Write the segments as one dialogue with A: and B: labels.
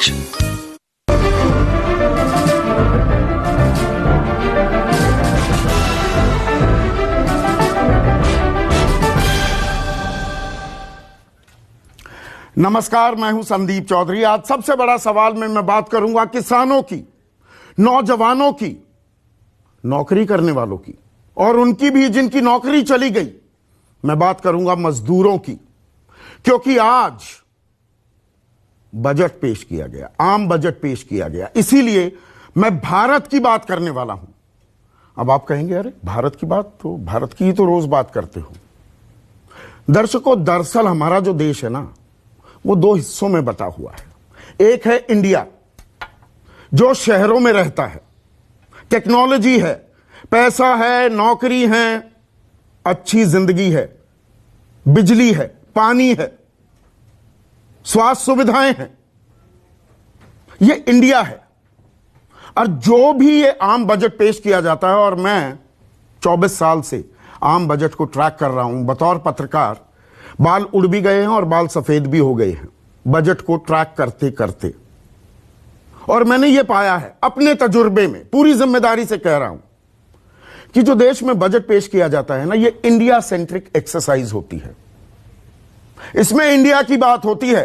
A: satisfaction.
B: नमस्कार, मैं हूं संदीप चौधरी। आज सबसे बड़ा सवाल में मैं बात करूंगा किसानों की, नौजवानों की, नौकरी करने वालों की और उनकी भी जिनकी नौकरी चली गई। मैं बात करूंगा मजदूरों की, क्योंकि आज बजट पेश किया गया, आम बजट पेश किया गया, इसीलिए मैं भारत की बात करने वाला हूं। अब आप कहेंगे, अरे भारत की बात, तो भारत की ही तो रोज बात करते हो। दर्शकों, दरअसल हमारा जो देश है ना, वो दो हिस्सों में बटा हुआ है। एक है इंडिया, जो शहरों में रहता है, टेक्नोलॉजी है, पैसा है, नौकरी है, अच्छी जिंदगी है, बिजली है, पानी है, स्वास्थ्य सुविधाएं हैं। ये इंडिया है। और जो भी ये आम बजट पेश किया जाता है, और मैं 24 साल से आम बजट को ट्रैक कर रहा हूं बतौर पत्रकार। बाल उड़ भी गए हैं और बाल सफेद भी हो गए हैं बजट को ट्रैक करते करते। और मैंने ये पाया है अपने तजुर्बे में, पूरी जिम्मेदारी से कह रहा हूं, कि जो देश में बजट पेश किया जाता है ना, ये इंडिया सेंट्रिक एक्सरसाइज होती है। इसमें इंडिया की बात होती है।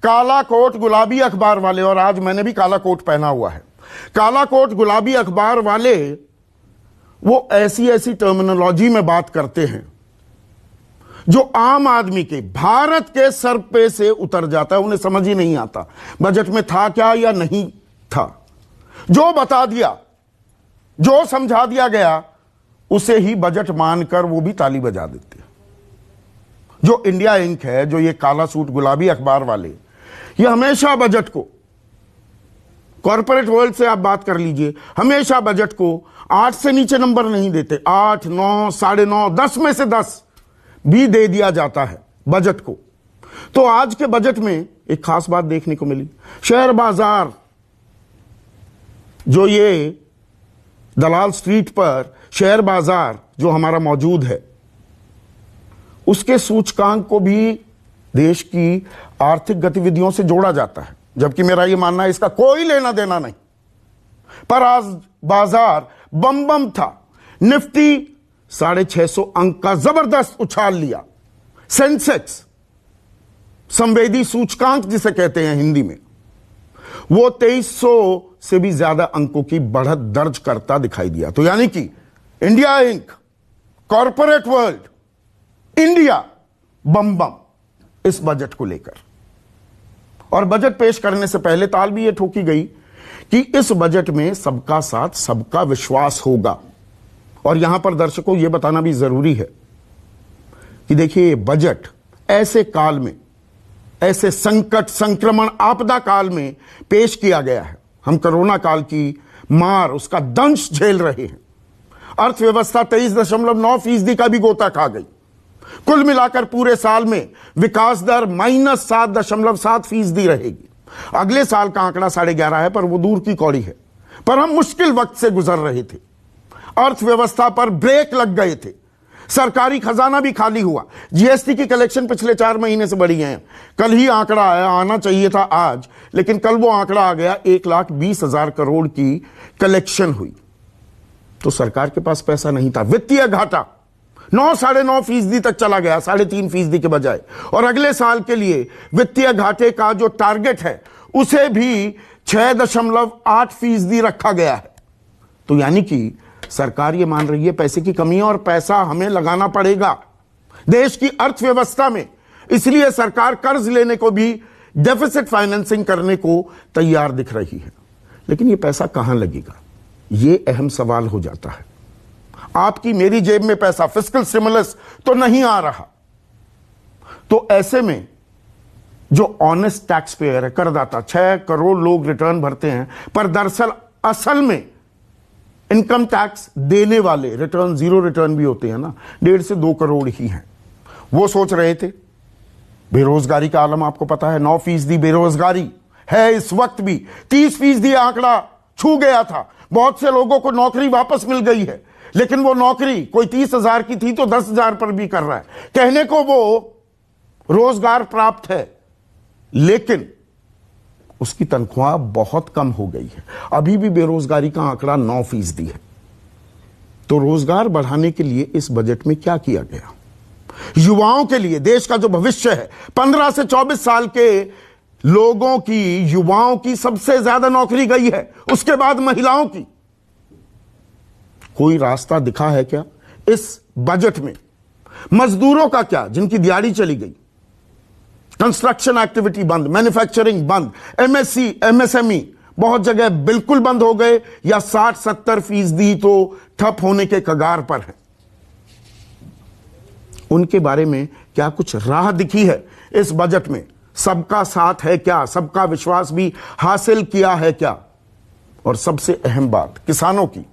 B: काला कोट गुलाबी अखबार वाले, और आज मैंने भी काला कोट पहना हुआ है, काला कोट गुलाबी अखबार वाले वो ऐसी ऐसी टर्मिनोलॉजी में बात करते हैं जो आम आदमी के, भारत के सर पे से उतर जाता है। उन्हें समझ ही नहीं आता बजट में था क्या या नहीं था। जो बता दिया, जो समझा दिया गया, उसे ही बजट मानकर वो भी ताली बजा देते हैं। जो इंडिया इंक है, जो ये काला सूट गुलाबी अखबार वाले, ये हमेशा बजट को, कॉर्पोरेट वर्ल्ड से आप बात कर लीजिए, हमेशा बजट को 8 से नीचे नंबर नहीं देते। 8, 9, 9.5, 10 में से 10 भी दे दिया जाता है बजट को। तो आज के बजट में एक खास बात देखने को मिली। शेयर बाजार, जो ये दलाल स्ट्रीट पर शेयर बाजार जो हमारा मौजूद है, उसके सूचकांक को भी देश की आर्थिक गतिविधियों से जोड़ा जाता है, जबकि मेरा यह मानना है इसका कोई लेना देना नहीं। पर आज बाजार बम बम था। निफ्टी 650 अंक का जबरदस्त उछाल लिया। सेंसेक्स, संवेदी सूचकांक जिसे कहते हैं हिंदी में, वो 2300 से भी ज्यादा अंकों की बढ़त दर्ज करता दिखाई दिया। तो यानी कि India Inc, corporate world, India बम बम इस बजट को लेकर। और बजट पेश करने से पहले ताल भी यह ठोकी गई कि इस बजट में सबका साथ, सबका विश्वास होगा। और यहां पर दर्शकों यह बताना भी जरूरी है कि देखिए, बजट ऐसे काल में, ऐसे संकट, संक्रमण, आपदा काल में पेश किया गया है। हम कोरोना काल की मार, उसका दंश झेल रहे हैं। अर्थव्यवस्था 23.9% का भी गोता खा गई। कुल मिलाकर पूरे साल में विकास दर -7.7% रहेगी। अगले साल का आंकड़ा 11.5 है, पर वो दूर की कौड़ी है। पर हम मुश्किल वक्त से गुजर रहे थे। अर्थव्यवस्था पर ब्रेक लग गए थे। सरकारी खजाना भी खाली हुआ। जीएसटी की कलेक्शन पिछले 4 महीने से बढ़ी है। कल ही आंकड़ा आया, आना चाहिए था आज, लेकिन कल वो आंकड़ा आ गया, 1,20,000 करोड़ की कलेक्शन हुई। तो सरकार के पास पैसा नहीं था। वित्तीय घाटा 9-9.5% तक चला गया, 3.5% के बजाय। और अगले साल के लिए वित्तीय घाटे का जो टारगेट है, उसे भी 6.8% रखा गया है। तो यानी कि सरकार ये मान रही है पैसे की कमी है और पैसा हमें लगाना पड़ेगा देश की अर्थव्यवस्था में। इसलिए सरकार कर्ज लेने को भी, डेफिसिट फाइनेंसिंग करने को तैयार दिख रही है। लेकिन ये पैसा कहां लगेगा, ये अहम सवाल हो जाता है। आपकी मेरी जेब में पैसा, फिस्कल स्टिमुलस तो नहीं आ रहा। तो ऐसे में जो ऑनेस्ट टैक्स पेयर है, करदाता, 6 करोड़ लोग रिटर्न भरते हैं, पर दरअसल असल में इनकम टैक्स देने वाले, रिटर्न, जीरो रिटर्न भी होते हैं ना, 1.5 से 2 करोड़ ही हैं। वो सोच रहे थे। बेरोजगारी का आलम आपको पता है, 9% बेरोजगारी है इस वक्त भी। 30% आंकड़ा छू गया था। बहुत से लोगों को नौकरी वापस मिल गई है, लेकिन वो नौकरी कोई 30,000 की थी तो 10,000 पर भी कर रहा है। कहने को वो रोजगार प्राप्त है, लेकिन उसकी तनख्वाह बहुत कम हो गई है। अभी भी बेरोजगारी का आंकड़ा 9% है। तो रोजगार बढ़ाने के लिए इस बजट में क्या किया गया? युवाओं के लिए, देश का जो भविष्य है, 15 से 24 साल के लोगों की, युवाओं की सबसे ज्यादा नौकरी गई है, उसके बाद महिलाओं की। कोई रास्ता दिखा है क्या इस बजट में? मजदूरों का क्या, जिनकी दिहाड़ी चली गई? कंस्ट्रक्शन एक्टिविटी बंद, मैन्युफैक्चरिंग बंद, एमएससी एमएसएमई बहुत जगह बिल्कुल बंद हो गए या 60-70% तो ठप होने के कगार पर है। उनके बारे में क्या कुछ राह दिखी है इस बजट में? सबका साथ है क्या? सबका विश्वास भी हासिल किया है क्या? और सबसे अहम बात, किसानों की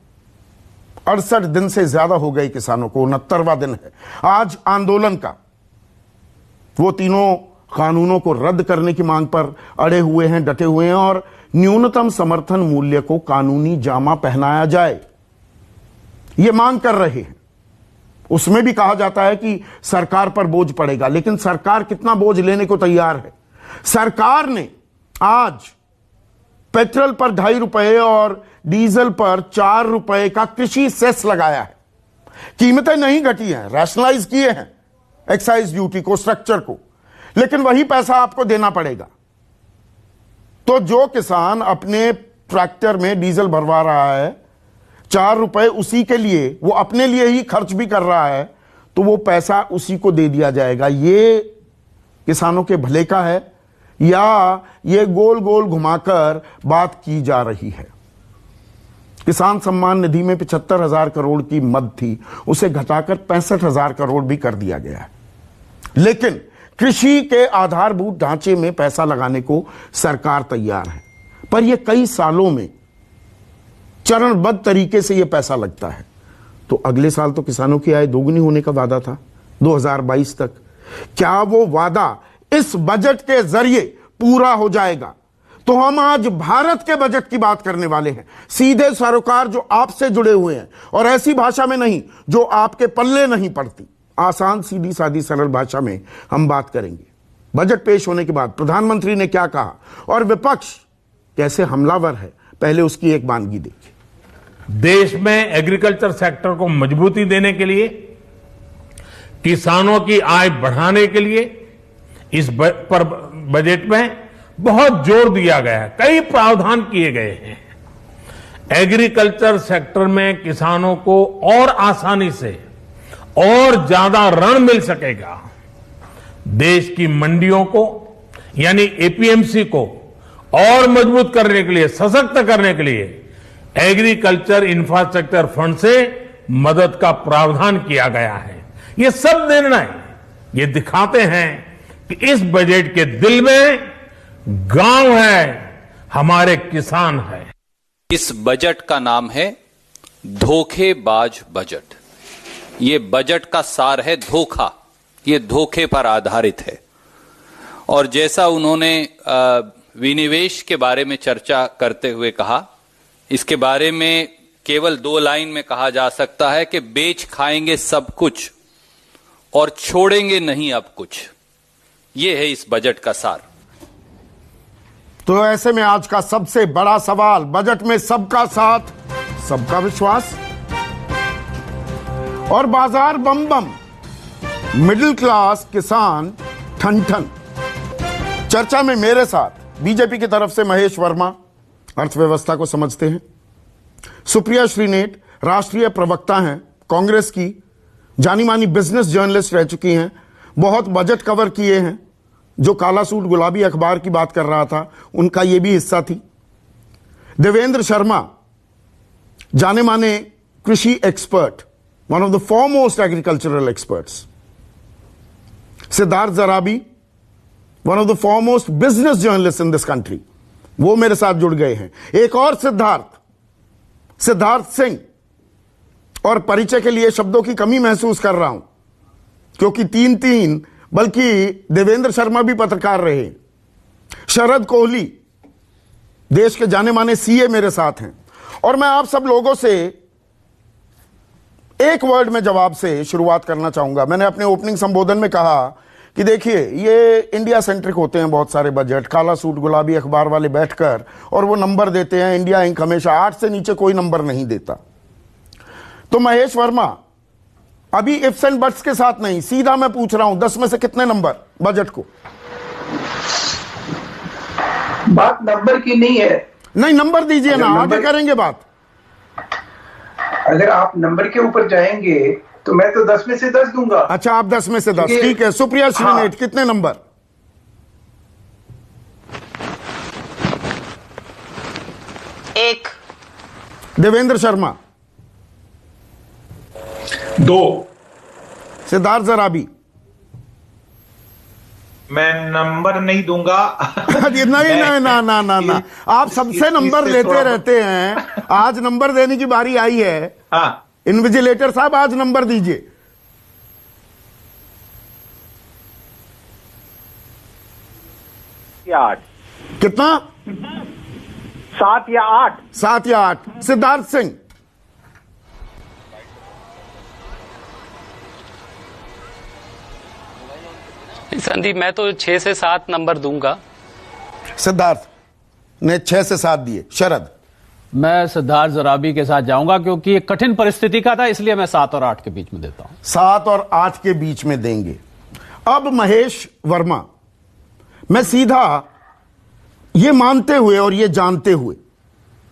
B: 68 दिन से ज्यादा हो गए किसानों को, 69वां दिन है आज आंदोलन का। वो तीनों कानूनों को रद्द करने की मांग पर अड़े हुए हैं, डटे हुए हैं, और न्यूनतम समर्थन मूल्य को कानूनी जामा पहनाया जाए, ये मांग कर रहे हैं। उसमें भी कहा जाता है कि सरकार पर बोझ पड़ेगा, लेकिन सरकार कितना बोझ लेने को तैयार है? सरकार ने आज पेट्रोल पर 2.5 रुपए और डीजल पर 4 रुपए का कृषि सेस लगाया है। कीमतें नहीं घटी हैं, रैशनलाइज किए हैं एक्साइज ड्यूटी को, स्ट्रक्चर को, लेकिन वही पैसा आपको देना पड़ेगा। तो जो किसान अपने ट्रैक्टर में डीजल भरवा रहा है, 4 रुपए उसी के लिए, वो अपने लिए ही खर्च भी कर रहा है, तो वो पैसा उसी को दे दिया जाएगा। ये किसानों के भले का है या ये गोल गोल घुमाकर बात की जा रही है? किसान सम्मान निधि में 75,000 करोड़ की मद थी, उसे घटाकर 65,000 करोड़ भी कर दिया गया है। लेकिन कृषि के आधारभूत ढांचे में पैसा लगाने को सरकार तैयार है, पर यह कई सालों में चरणबद्ध तरीके से यह पैसा लगता है। तो अगले साल तो किसानों की आय दोगुनी होने का वादा था 2022 तक। क्या वो वादा इस बजट के जरिए पूरा हो जाएगा? तो हम आज भारत के बजट की बात करने वाले हैं, सीधे सरोकार जो आपसे जुड़े हुए हैं, और ऐसी भाषा में नहीं जो आपके पल्ले नहीं पड़ती। आसान, सीधी सादी, सरल भाषा में हम बात करेंगे। बजट पेश होने के बाद प्रधानमंत्री ने क्या कहा और विपक्ष कैसे हमलावर है, पहले उसकी एक वानगी देखिए।
A: देश में एग्रीकल्चर सेक्टर को मजबूती देने के लिए, किसानों की आय बढ़ाने के लिए इस बजट में बहुत जोर दिया गया है, कई प्रावधान किए गए हैं। एग्रीकल्चर सेक्टर में किसानों को और आसानी से और ज्यादा ऋण मिल सकेगा। देश की मंडियों को यानी एपीएमसी को और मजबूत करने के लिए, सशक्त करने के लिए एग्रीकल्चर इंफ्रास्ट्रक्चर फंड से मदद का प्रावधान किया गया है। ये सब निर्णय ये दिखाते हैं कि इस बजट के दिल में गांव है, हमारे किसान है।
C: इस बजट का नाम है धोखेबाज बजट। ये बजट का सार है धोखा, ये धोखे पर आधारित है। और जैसा उन्होंने विनिवेश के बारे में चर्चा करते हुए कहा, इसके बारे में केवल 2 लाइन में कहा जा सकता है कि बेच खाएंगे सब कुछ और छोड़ेंगे नहीं अब कुछ। ये है इस बजट का सार।
B: तो ऐसे में आज का सबसे बड़ा सवाल, बजट में सबका साथ, सबका विश्वास और बाजार बम बम, मिडिल क्लास किसान ठन ठन। चर्चा में मेरे साथ बीजेपी की तरफ से महेश वर्मा, अर्थव्यवस्था को समझते हैं, सुप्रिया श्रीनेट राष्ट्रीय प्रवक्ता हैं, कांग्रेस की जानी मानी बिजनेस जर्नलिस्ट रह चुकी हैं, बहुत बजट कवर किए हैं। जो काला सूट गुलाबी अखबार की बात कर रहा था, उनका यह भी हिस्सा थी। देवेंद्र शर्मा, जाने माने कृषि expert, one of the foremost agricultural experts. Siddharth Zarabi, one of the foremost business journalist in this country, वो मेरे साथ जुड़ गए हैं। एक और सिद्धार्थ सिंह, और परिचय के लिए शब्दों की कमी महसूस कर रहा हूं, क्योंकि 3 बल्कि देवेंद्र शर्मा भी पत्रकार रहे। शरद कोहली, देश के जाने माने सीए, मेरे साथ हैं। और मैं आप सब लोगों से एक वर्ड में जवाब से शुरुआत करना चाहूंगा। मैंने अपने ओपनिंग संबोधन में कहा कि देखिए ये इंडिया सेंट्रिक होते हैं बहुत सारे बजट, काला सूट गुलाबी अखबार वाले बैठकर और वो नंबर देते हैं। इंडिया इंक हमेशा 8 से नीचे कोई नंबर नहीं देता। तो महेश वर्मा, अभी इफ्स एंड बट्स के साथ नहीं, सीधा मैं पूछ रहा हूं 10 में से कितने नंबर बजट को?
D: बात नंबर की नहीं है।
B: नहीं, नंबर दीजिए ना, आगे करेंगे बात।
D: अगर आप नंबर के ऊपर जाएंगे तो मैं तो 10 में से 10 दूंगा।
B: अच्छा, आप 10 में से 10, ठीक है। सुप्रिया श्रीनेट, हाँ। कितने नंबर?
E: 1।
B: देवेंद्र शर्मा
F: 2।
B: सिद्धार्थ जराबी?
F: मैं नंबर नहीं दूंगा।
B: नहीं नहीं ना ना ना ना, आप सबसे नंबर लेते रहते हैं, आज नंबर देने की बारी आई है।
F: हाँ,
B: इन्विजिलेटर साहब आज नंबर दीजिए।
G: 8।
B: कितना?
G: 7 या 8।
B: 7 या 8। सिद्धार्थ सिंह?
H: संदीप, मैं तो 6 से 7 नंबर दूंगा।
B: सिद्धार्थ ने 6 से 7 दिए। शरद?
I: मैं सिद्धार्थ जराबी के साथ जाऊंगा क्योंकि एक कठिन परिस्थिति का था, इसलिए मैं 7 और 8 के बीच में देता हूं।
B: 7 और 8 के बीच में देंगे। अब महेश वर्मा, मैं सीधा ये मानते हुए और ये जानते हुए,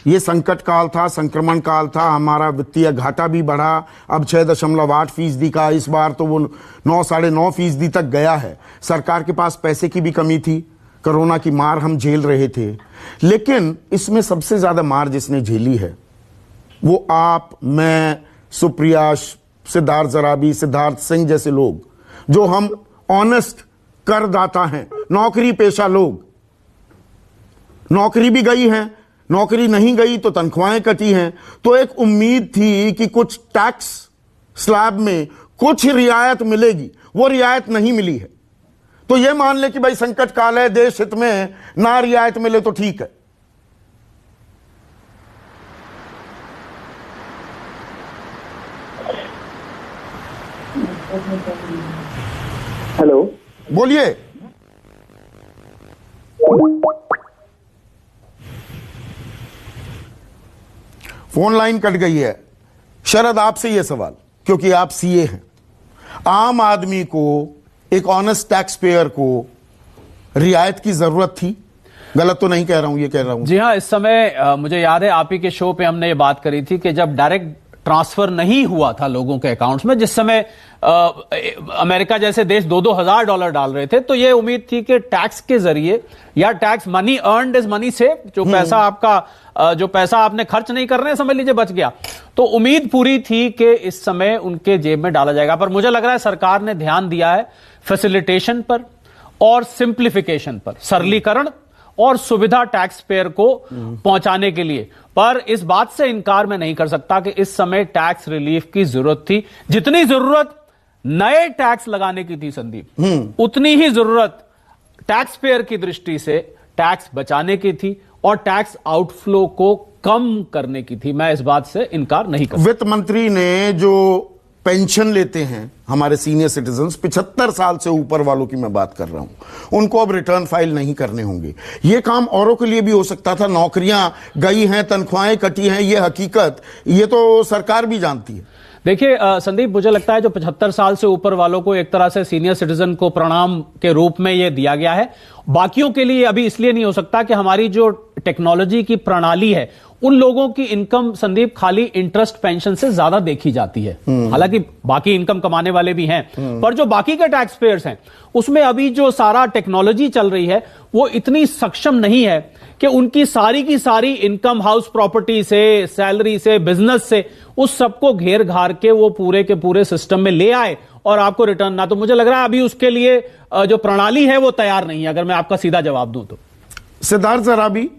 B: ये संकट काल था, संक्रमण काल था, हमारा वित्तीय घाटा भी बढ़ा, अब 6.8% का, इस बार तो वो 9 साढ़े 9% तक गया है। सरकार के पास पैसे की भी कमी थी, कोरोना की मार हम झेल रहे थे, लेकिन इसमें सबसे ज्यादा मार जिसने झेली है वो आप, मैं, सुप्रिया, सिद्धार्थ जराबी, सिद्धार्थ सिंह जैसे लोग, जो हम ऑनेस्ट करदाता हैं, नौकरी पेशा लोग। नौकरी भी गई है, नौकरी नहीं गई तो तनख्वाहें कटी हैं। तो एक उम्मीद थी कि कुछ टैक्स स्लैब में कुछ रियायत मिलेगी, वो रियायत नहीं मिली है। तो ये मान ले कि भाई संकट काल है, देश हित में ना रियायत मिले तो ठीक है।
G: हेलो,
B: बोलिए। फोन लाइन कट गई है। शरद, आपसे यह सवाल, क्योंकि आप सीए हैं, आम आदमी को, एक ऑनेस्ट टैक्स पेयर को रियायत की जरूरत थी? गलत तो नहीं कह रहा हूं, ये कह रहा हूं।
I: जी हाँ, इस समय मुझे याद है आप ही के शो पे हमने ये बात करी थी कि जब डायरेक्ट ट्रांसफर नहीं हुआ था लोगों के अकाउंट्स में, जिस समय अमेरिका जैसे देश $2,000 डाल रहे थे, तो ये उम्मीद थी कि टैक्स के जरिए, या tax money earned is money save, जो पैसा आपका, जो पैसा आपने खर्च नहीं कर रहे हैं, समझ लीजिए बच गया। तो उम्मीद पूरी थी कि इस समय उनके जेब में डाला जाएगा। पर मुझे लग रहा है सरकार ने ध्यान दिया है फैसिलिटेशन पर और सिंप्लीफिकेशन पर, सरलीकरण और सुविधा टैक्स पेयर को पहुंचाने के लिए। पर इस बात से इनकार मैं नहीं कर सकता कि इस समय टैक्स रिलीफ की जरूरत थी। जितनी जरूरत नए टैक्स लगाने की थी संदीप, उतनी ही जरूरत टैक्स पेयर की दृष्टि से टैक्स बचाने की थी और टैक्स आउटफ्लो को कम करने की थी। मैं इस बात से इनकार नहीं कर सकता।
B: वित्त मंत्री ने जो पेंशन लेते हैं हमारे सीनियर सिटीजन्स, 75 साल से ऊपर वालों की मैं बात कर रहा हूं, उनको अब रिटर्न फाइल नहीं करने होंगे। यह काम औरों के लिए भी हो सकता था। नौकरियां गई हैं, तनख्वाहें कटी हैं, यह हकीकत, यह तो सरकार भी जानती है।
I: देखिए संदीप, मुझे लगता है जो 75 साल से ऊपर वालों को एक तरह से सीनियर सिटीजन को प्रणाम के रूप में यह दिया गया है। बाकियों के लिए अभी इसलिए नहीं हो सकता कि हमारी जो टेक्नोलॉजी की प्रणाली है, उन लोगों की इनकम संदीप खाली इंटरेस्ट पेंशन से ज्यादा देखी जाती है। हालांकि बाकी इनकम कमाने वाले भी हैं, पर जो बाकी के टैक्स पेयर्स हैं, उसमें अभी जो सारा टेक्नोलॉजी चल रही है वो इतनी सक्षम नहीं है कि उनकी सारी की सारी इनकम हाउस प्रॉपर्टी से, सैलरी से, बिजनेस से, उस सबको घेर घार के वो पूरे के पूरे सिस्टम में ले आए और आपको रिटर्न ना। तो मुझे लग रहा है अभी उसके लिए जो प्रणाली है वो तैयार नहीं है, अगर मैं आपका सीधा जवाब दूं तो।
B: सिद्धार्थ जराबी,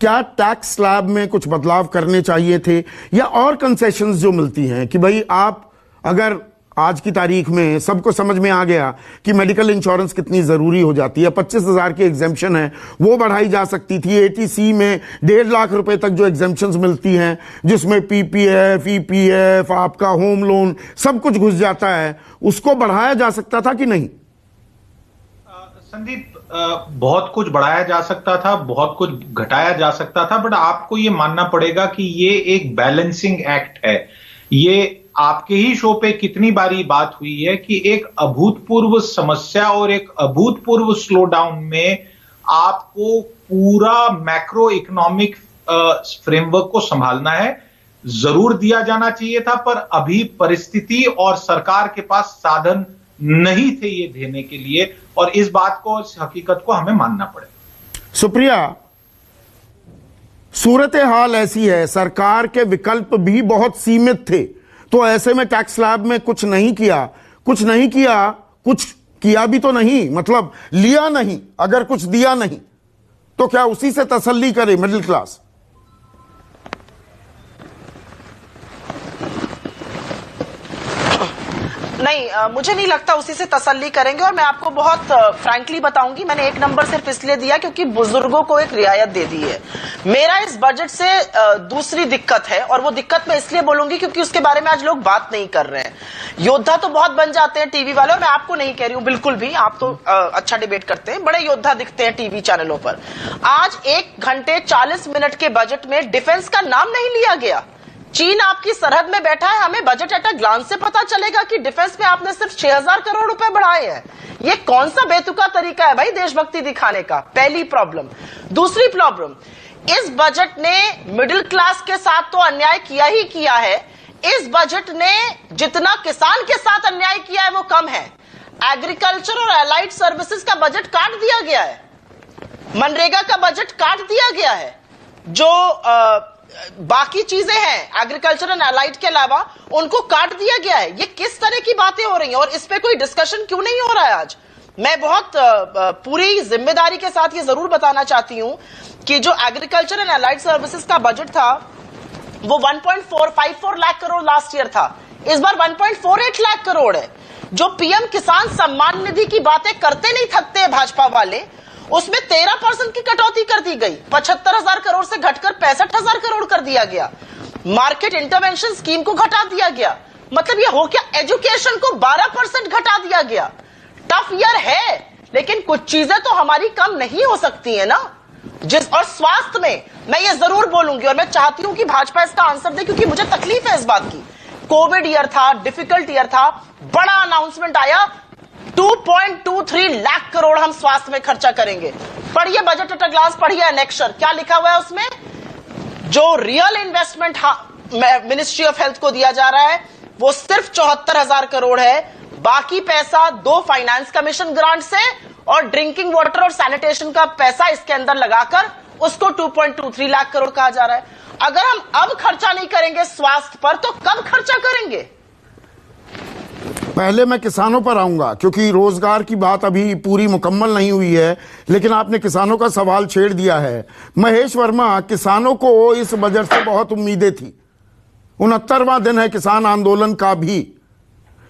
B: क्या टैक्स स्लैब में कुछ बदलाव करने चाहिए थे, या और कंसेशंस जो मिलती हैं कि भाई आप, अगर आज की तारीख में सबको समझ में आ गया कि मेडिकल इंश्योरेंस कितनी जरूरी हो जाती है, 25,000 की एग्जेम्पशन है, वो बढ़ाई जा सकती थी। एटीसी में 1.5 लाख रुपए तक जो एग्जेम्पशंस मिलती हैं, जिसमें पीपीएफ, ईपीएफ, आपका होम लोन, सब कुछ घुस जाता है, उसको बढ़ाया जा सकता था कि नहीं?
F: संदीप, बहुत कुछ बढ़ाया जा सकता था, बहुत कुछ घटाया जा सकता था, बट आपको ये मानना पड़ेगा कि ये एक बैलेंसिंग एक्ट है। ये आपके ही शो पे कितनी बारी बात हुई है कि एक अभूतपूर्व समस्या और एक अभूतपूर्व स्लो डाउन में आपको पूरा मैक्रो इकोनॉमिक फ्रेमवर्क को संभालना है। जरूर दिया जाना चाहिए था, पर अभी परिस्थिति और सरकार के पास साधन नहीं थे ये देने के लिए, और इस बात को, इस हकीकत को हमें मानना पड़ेगा।
B: सुप्रिया, सूरत हाल ऐसी है, सरकार के विकल्प भी बहुत सीमित थे, तो ऐसे में टैक्स स्लैब में कुछ नहीं किया, कुछ किया भी तो नहीं, मतलब लिया नहीं, अगर कुछ दिया नहीं तो क्या उसी से तसल्ली करे मिडिल क्लास?
E: नहीं, मुझे नहीं लगता उसी से तसल्ली करेंगे। और मैं आपको बहुत फ्रैंकली बताऊंगी, मैंने एक नंबर सिर्फ इसलिए दिया क्योंकि बुजुर्गों को एक रियायत दे दी है। मेरा इस बजट से दूसरी दिक्कत है, और वो दिक्कत मैं इसलिए बोलूंगी क्योंकि उसके बारे में आज लोग बात नहीं कर रहे हैं। योद्धा तो बहुत बन जाते हैं टीवी वाले, मैं आपको नहीं कह रही हूं बिल्कुल भी, आप तो अच्छा डिबेट करते हैं, बड़े योद्धा दिखते हैं टीवी चैनलों पर। आज 1 घंटे 40 मिनट के बजट में डिफेंस का नाम नहीं लिया गया। चीन आपकी सरहद में बैठा है, हमें बजट एट अ ग्लांस से पता चलेगा कि डिफेंस में आपने सिर्फ 6000 करोड़ रुपए बढ़ाए हैं। ये कौन सा बेतुका तरीका है भाई देशभक्ति दिखाने का? पहली प्रॉब्लम। दूसरी प्रॉब्लम, इस बजट ने मिडिल क्लास के साथ तो अन्याय किया ही किया है। इस बजट ने जितना किसान के साथ अन्याय किया है वो कम है। एग्रीकल्चर और एलाइड सर्विसेज का बजट काट दिया गया है, मनरेगा का बजट काट दिया गया है, जो बाकी चीजें हैं एग्रीकल्चर एंड एलाइड के अलावा उनको काट दिया गया है। ये किस तरह की बातें हो रही हैं और इस पे कोई डिस्कशन क्यों नहीं हो रहा है आज? मैं बहुत पूरी जिम्मेदारी के साथ ये जरूर बताना चाहती हूं कि जो एग्रीकल्चर एंड एलाइड सर्विसेज का बजट था वो 1.454 लाख करोड़ लास्ट ईयर था, इस बार 1.48 लाख करोड़ है। जो पीएम किसान सम्मान निधि की बातें करते नहीं थकते भाजपा वाले, उसमें 13% की कटौती कर दी गई, 75,000 करोड़ से घटकर 65,000 करोड़ कर दिया गया। मार्केट इंटरवेंशन स्कीम को घटा दिया गया। मतलब ये हो क्या? एजुकेशन को 12% घटा दिया गया। टफ ईयर है, लेकिन कुछ चीजें तो हमारी कम नहीं हो सकती है ना। और स्वास्थ्य में मैं ये जरूर बोलूंगी, और मैं चाहती हूं कि भाजपा इसका आंसर दे, क्योंकि मुझे तकलीफ है इस बात की। कोविड ईयर था, डिफिकल्ट ईयर था, बड़ा अनाउंसमेंट आया 2.23 लाख करोड़ हम स्वास्थ्य में खर्चा करेंगे। पढ़िए बजट एट अ ग्लांस, पढ़िए एनेक्सर, क्या लिखा हुआ है उसमें? जो real investment ministry of health को दिया जा रहा है वो सिर्फ 74,000 करोड़ है। बाकी पैसा 2 फाइनेंस कमीशन ग्रांट से और ड्रिंकिंग वाटर और सैनिटेशन का पैसा इसके अंदर लगाकर उसको 2.23 लाख करोड़ कहा जा रहा है। अगर हम अब खर्चा नहीं करेंगे स्वास्थ्य पर तो कब खर्चा करेंगे?
B: पहले मैं किसानों पर आऊंगा क्योंकि रोजगार की बात अभी पूरी मुकम्मल नहीं हुई है, लेकिन आपने किसानों का सवाल छेड़ दिया है। महेश वर्मा, किसानों को इस बजट से बहुत उम्मीदें थी। 69वां दिन है किसान आंदोलन का भी।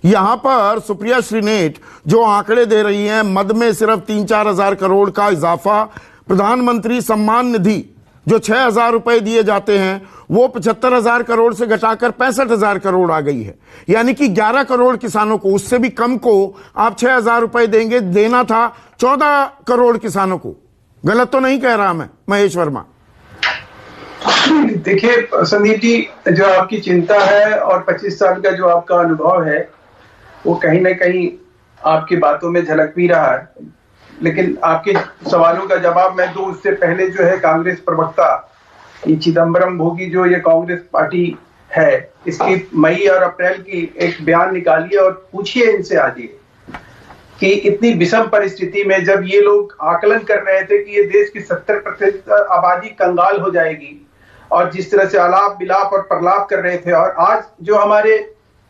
B: यहां पर सुप्रिया श्रीनेठ जो आंकड़े दे रही हैं, मद में सिर्फ 3-4 हजार करोड़ का इजाफा, प्रधानमंत्री सम्मान निधि जो 6,000 रुपए दिए जाते हैं वो 75,000 करोड़ से घटाकर 65,000 करोड़ आ गई है। यानी कि 11 करोड़ किसानों को, उससे भी कम को आप 6,000 रुपए देंगे। देना था 14 करोड़ किसानों को। गलत तो नहीं कह रहा मैं महेश वर्मा?
D: देखिए संदीप जी, जो आपकी चिंता है और 25 साल का जो आपका अनुभव है वो कहीं ना कहीं आपकी बातों में झलक भी रहा है, लेकिन आपके सवालों का जवाब मैं दूं उससे पहले जो है कांग्रेस प्रवक्ता ये चिदम्बरम भोगी जो ये कांग्रेस पार्टी है, इसकी मई और अप्रैल की एक बयान निकालिए और पूछिए इनसे आज कि इतनी विषम परिस्थिति में जब ये लोग आकलन कर रहे थे कि ये देश की 70% आबादी कंगाल हो जाएगी और जिस तरह से आलाप बिलाप और प्रलाप कर रहे थे, और आज जो हमारे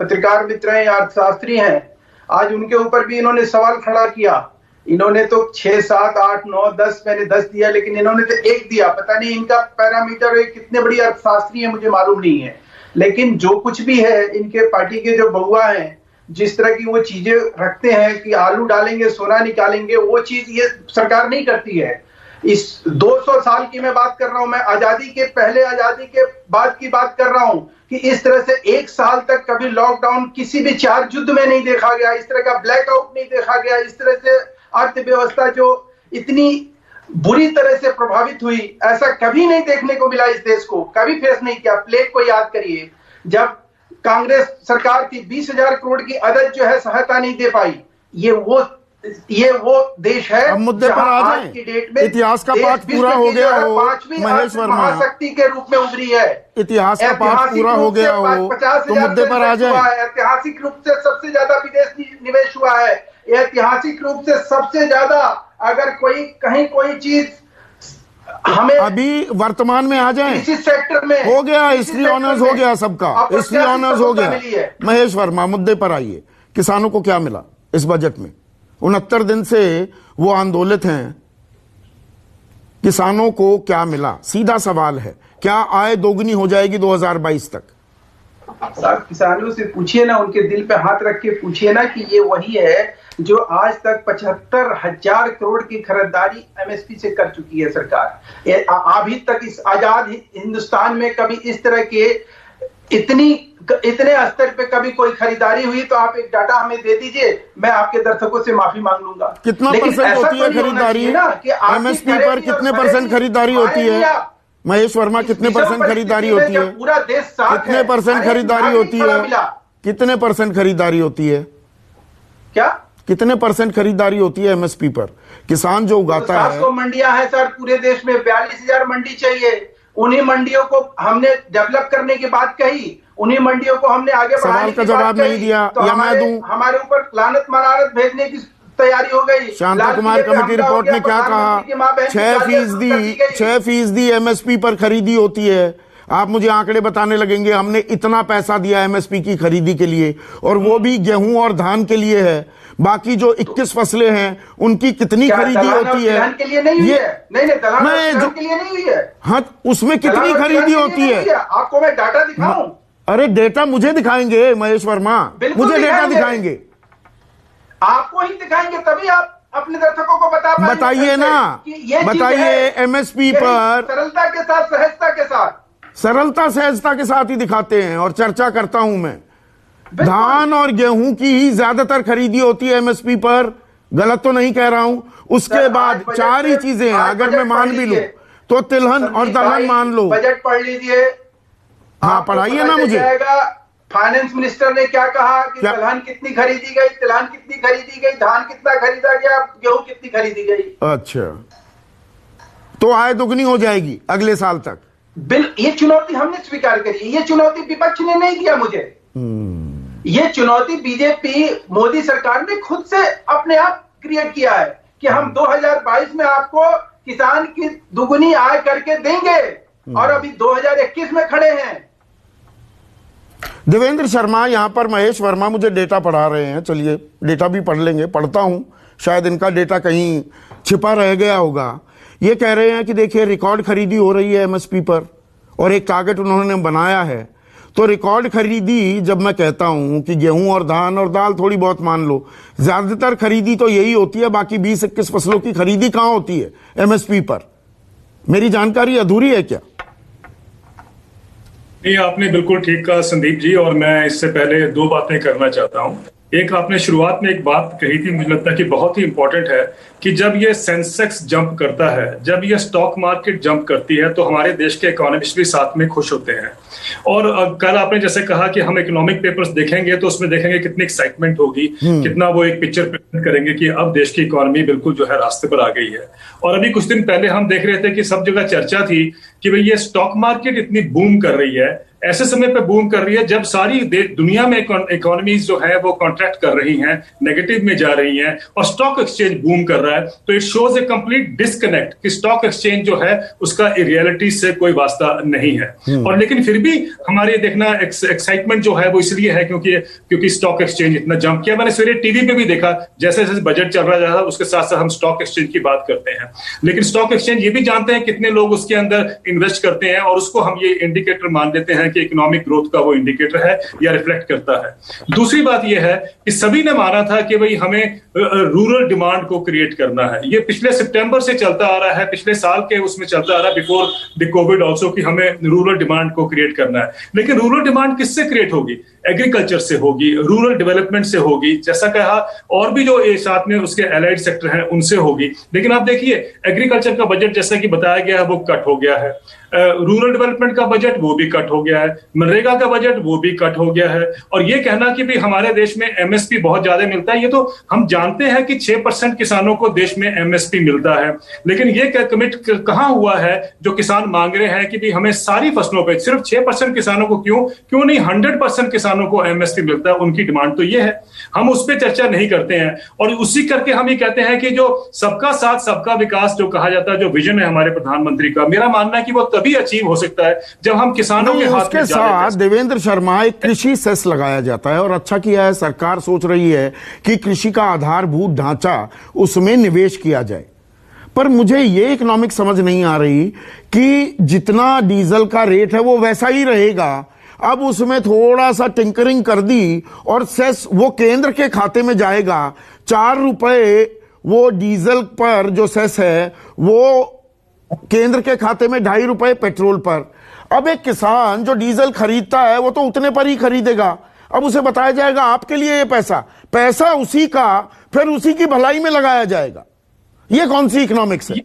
D: पत्रकार मित्र हैं या अर्थशास्त्री हैं, आज उनके ऊपर भी इन्होंने सवाल खड़ा किया। इन्होंने तो 6, 7, 8, 9, 10, मैंने 10 दिया, लेकिन इन्होंने तो 1 दिया। पता नहीं इनका पैरामीटर कितने बड़ी अर्थशास्त्री है मुझे मालूम नहीं है, लेकिन जो कुछ भी है इनके पार्टी के जो बहुआ हैं जिस तरह की वो चीजें रखते हैं कि आलू डालेंगे सोना निकालेंगे, वो चीज ये सरकार नहीं करती है। इस 200 साल की मैं बात कर रहा हूं, मैं आजादी के पहले आजादी के बाद की बात कर रहा हूं कि इस तरह से 1 साल तक कभी लॉकडाउन किसी भी 4 युद्ध में नहीं देखा गया, इस तरह का ब्लैकआउट नहीं देखा गया, इस तरह से अर्थव्यवस्था जो इतनी बुरी तरह से प्रभावित हुई, ऐसा कभी नहीं देखने को मिला इस देश को, कभी फेस नहीं किया। प्लेग को याद करिए, जब कांग्रेस सरकार थी 20,000 करोड़ की अदद जो है सहायता नहीं दे पाई। ये वो देश है।
B: अब मुद्दे पर आ जाएं।
D: की डेट में
B: इतिहास का पाठ पूरा हो गया हो महेश वर्मा,
D: महाशक्ति के रूप में उभरी है।
B: इतिहास का पाठ पूरा हो गया हो तो मुद्दे पर आ जाए।
D: ऐतिहासिक रूप से सबसे ज्यादा विदेश निवेश हुआ है, ऐतिहासिक रूप से सबसे ज्यादा। अगर कहीं कोई चीज हमें
B: अभी वर्तमान में आ जाए,
D: इसी सेक्टर में
B: हो गया, हिस्ट्री ऑनर्स हो गया सबका, हिस्ट्री ऑनर्स हो गया। महेश वर्मा, मुद्दे पर आइए। किसानों को क्या मिला इस बजट में? 69 दिन से वो आंदोलित हैं। किसानों को क्या मिला? सीधा सवाल है, क्या आय दोगुनी हो जाएगी 2022 तक?
D: साहब, किसानों से पूछिए ना, उनके दिल पे हाथ रख के पूछिए ना कि ये वही है जो आज तक 75,000 करोड़ की खरीदारी एमएसपी से कर चुकी है सरकार। अभी तक इस आजाद हिंदुस्तान में कभी इस तरह के इतने स्तर पे कभी कोई खरीदारी हुई? तो आप एक डाटा हमें दे दीजिए, मैं आपके दर्शकों से माफी मांग लूंगा।
B: कितना परसेंट होती है खरीदारी एमएसपी पर? कितने परसेंट खरीदारी होती है महेश वर्मा? कितने परसेंट खरीदारी होती है?
D: पूरा देश साथ
B: कितने परसेंट खरीदारी होती है? कितने परसेंट खरीदारी होती है?
D: क्या
B: कितने परसेंट खरीदारी होती है एमएसपी पर? किसान जो उगाता है।
D: 700 मंडियां हैं सर पूरे देश में, 42,000 मंडी चाहिए। उन्हीं मंडियों को हमने डेवलप करने की बात कही, उन्हीं मंडियों को हमने आगे बढ़ाने
B: का जवाब नहीं दिया,
D: तो
B: या मैं दूं?
D: हमारे ऊपर लानत मनारत भेजने की तैयारी हो गई।
B: शांता कुमार कमेटी रिपोर्ट ने क्या कहा? 6% एमएसपी पर खरीदी होती है। आप मुझे आंकड़े बताने लगेंगे हमने इतना पैसा दिया एमएसपी की खरीदी के लिए, और वो भी गेहूं और धान के लिए है। बाकी जो 21 फसलें हैं उनकी कितनी खरीदी होती है?
D: के लिए नहीं हुई है। नहीं, दलहन के लिए नहीं हुई है।
B: हाँ, उसमें कितनी खरीदी होती है?
D: आपको मैं डाटा दिखाऊं?
B: अरे डेटा मुझे दिखाएंगे महेश वर्मा, मुझे डेटा दिखाएंगे।
D: आपको ही दिखाएंगे तभी आप अपने दर्शकों को
B: बताइए ना, बताइए एमएसपी पर
D: सरलता के साथ, सहजता के साथ,
B: सरलता सहजता के साथ ही दिखाते हैं। और चर्चा करता हूं मैं, धान और गेहूं की ही ज्यादातर खरीदी होती है एमएसपी पर। गलत तो नहीं कह रहा हूं। उसके बाद 4 ही चीजें हैं, अगर मैं मान भी लूं तो तिलहन और दलहन मान लो।
D: बजट पढ़ लीजिए।
B: हाँ, पढ़ाइए ना मुझे।
D: फाइनेंस मिनिस्टर ने क्या कहा कि दलहन कितनी खरीदी गई, तिलहन कितनी खरीदी गई, धान कितना खरीदा गया, गेहूं कितनी खरीदी गई।
B: अच्छा, तो आय दुगनी हो जाएगी अगले साल तक।
D: ये चुनौती हमने स्वीकार करी, ये चुनौती विपक्ष ने नहीं दिया मुझे। ये चुनौती बीजेपी मोदी सरकार ने खुद से अपने आप क्रिएट किया है कि हम 2022 में आपको किसान की दुगुनी आय करके देंगे, और अभी 2021 में खड़े हैं।
B: देवेंद्र शर्मा यहां पर महेश वर्मा मुझे डेटा पढ़ा रहे हैं। चलिए डेटा भी पढ़ लेंगे, पढ़ता हूं, शायद इनका डेटा कहीं छिपा रह गया होगा। ये कह रहे हैं कि देखिए रिकॉर्ड खरीदी हो रही है एमएसपी पर, और एक टारगेट उन्होंने बनाया है। तो रिकॉर्ड खरीदी, जब मैं कहता हूं कि गेहूं और धान और दाल थोड़ी बहुत मान लो, ज्यादातर खरीदी तो यही होती है। बाकी 20-21 फसलों की खरीदी कहां होती है एमएसपी पर? मेरी जानकारी अधूरी है क्या?
J: नहीं, आपने बिल्कुल ठीक कहा संदीप जी, और मैं इससे पहले 2 बातें करना चाहता हूं। एक, आपने शुरुआत में एक बात कही थी, मुझे लगता है कि बहुत ही इंपॉर्टेंट है, कि जब ये सेंसेक्स जंप करता है, जब ये स्टॉक मार्केट जंप करती है, तो हमारे देश के इकोनॉमिस्ट भी साथ में खुश होते हैं। और कल आपने जैसे कहा कि हम इकोनॉमिक पेपर्स देखेंगे तो उसमें देखेंगे कितनी एक्साइटमेंट होगी, कितना वो एक पिक्चर प्रेजेंट करेंगे कि अब देश की इकोनॉमी बिल्कुल जो है रास्ते पर आ गई है। और अभी कुछ दिन पहले हम देख रहे थे कि सब जगह चर्चा थी कि भाई ये स्टॉक मार्केट इतनी बूम कर रही है, ऐसे समय पे बूम कर रही है जब सारी दुनिया में इकोनॉमीज जो है वो कॉन्ट्रैक्ट कर रही हैं, नेगेटिव में जा रही हैं, और स्टॉक एक्सचेंज बूम कर रहा है। तो it shows A complete disconnect कि स्टॉक एक्सचेंज जो है उसका रियलिटी से कोई वास्ता नहीं है। और लेकिन फिर भी हमारे देखना एक्साइटमेंट जो है वो इसलिए है क्योंकि स्टॉक एक्सचेंज इतना जंप किया। मैंने सवेरे टीवी पे भी देखा, जैसे जैसे बजट चल रहा था उसके साथ साथ हम स्टॉक एक्सचेंज की बात करते हैं, लेकिन स्टॉक एक्सचेंज ये भी जानते हैं कितने लोग उसके अंदर इन्वेस्ट करते हैं, और उसको हम ये इंडिकेटर मान लेते हैं हैं कि इकोनॉमिक ग्रोथ का वो इंडिकेटर है या रिफ्लेक्ट करता है। दूसरी बात यह है कि सभी ने माना था कि भाई हमें रूरल डिमांड को क्रिएट करना है। ये पिछले सितंबर से चलता आ रहा है, पिछले साल के उसमें चलता आ रहा है बिफोर द कोविड ऑल्सो, कि हमें रूरल डिमांड को क्रिएट करना है। लेकिन रूरल डिमांड किससे क्रिएट होगी? एग्रीकल्चर से होगी, रूरल डेवलपमेंट से होगी, जैसा कहा, और भी जो साथ में उसके एलाइड सेक्टर हैं उनसे होगी। लेकिन आप देखिए एग्रीकल्चर का बजट जैसा कि बताया गया है वो कट हो गया है, रूरल डेवलपमेंट का बजट वो भी कट हो गया है, मनरेगा का बजट वो भी कट हो गया है। और ये कहना कि भाई हमारे देश में एमएसपी बहुत ज्यादा मिलता है, ये तो हम जानते हैं कि 6% किसानों को देश में एमएसपी मिलता है, लेकिन ये कमिट कहां हुआ है जो किसान मांग रहे हैं कि भाई हमें सारी फसलों पे सिर्फ 6% किसानों को क्यों नहीं 100% किसानों को एमएसपी मिलता है? उनकी डिमांड तो ये है, हम उस पर चर्चा नहीं करते हैं। और उसी करके हम ये कहते हैं कि जो सबका साथ सबका विकास जो कहा जाता है, जो विजन है हमारे प्रधानमंत्री का, मेरा मानना है कि वो तभी अचीव हो सकता है जब हम किसानों के हाथ में
B: साथ देवेंद्र शर्मा एक कृषि सेस लगाया जाता है, और अच्छा किया है सरकार सोच रही है कि कृषि का आधारभूत ढांचा उसमें निवेश किया जाए। पर मुझे ये इकोनॉमिक्स समझ नहीं आ रही कि जितना डीजल का रेट है वो वैसा ही रहेगा, अब उसमें थोड़ा सा टिंकरिंग कर दी और सेस वो केंद्र के खाते में जाएगा। 4 रुपए वो डीजल पर जो सेस है वो केंद्र के खाते में, 2.5 रुपए पेट्रोल पर। अब एक किसान जो डीजल खरीदता है वो तो उतने पर ही खरीदेगा। अब उसे बताया जाएगा आपके लिए ये पैसा उसी का फिर उसी की भलाई में लगाया जाएगा। ये कौन सी इकोनॉमिक्स है?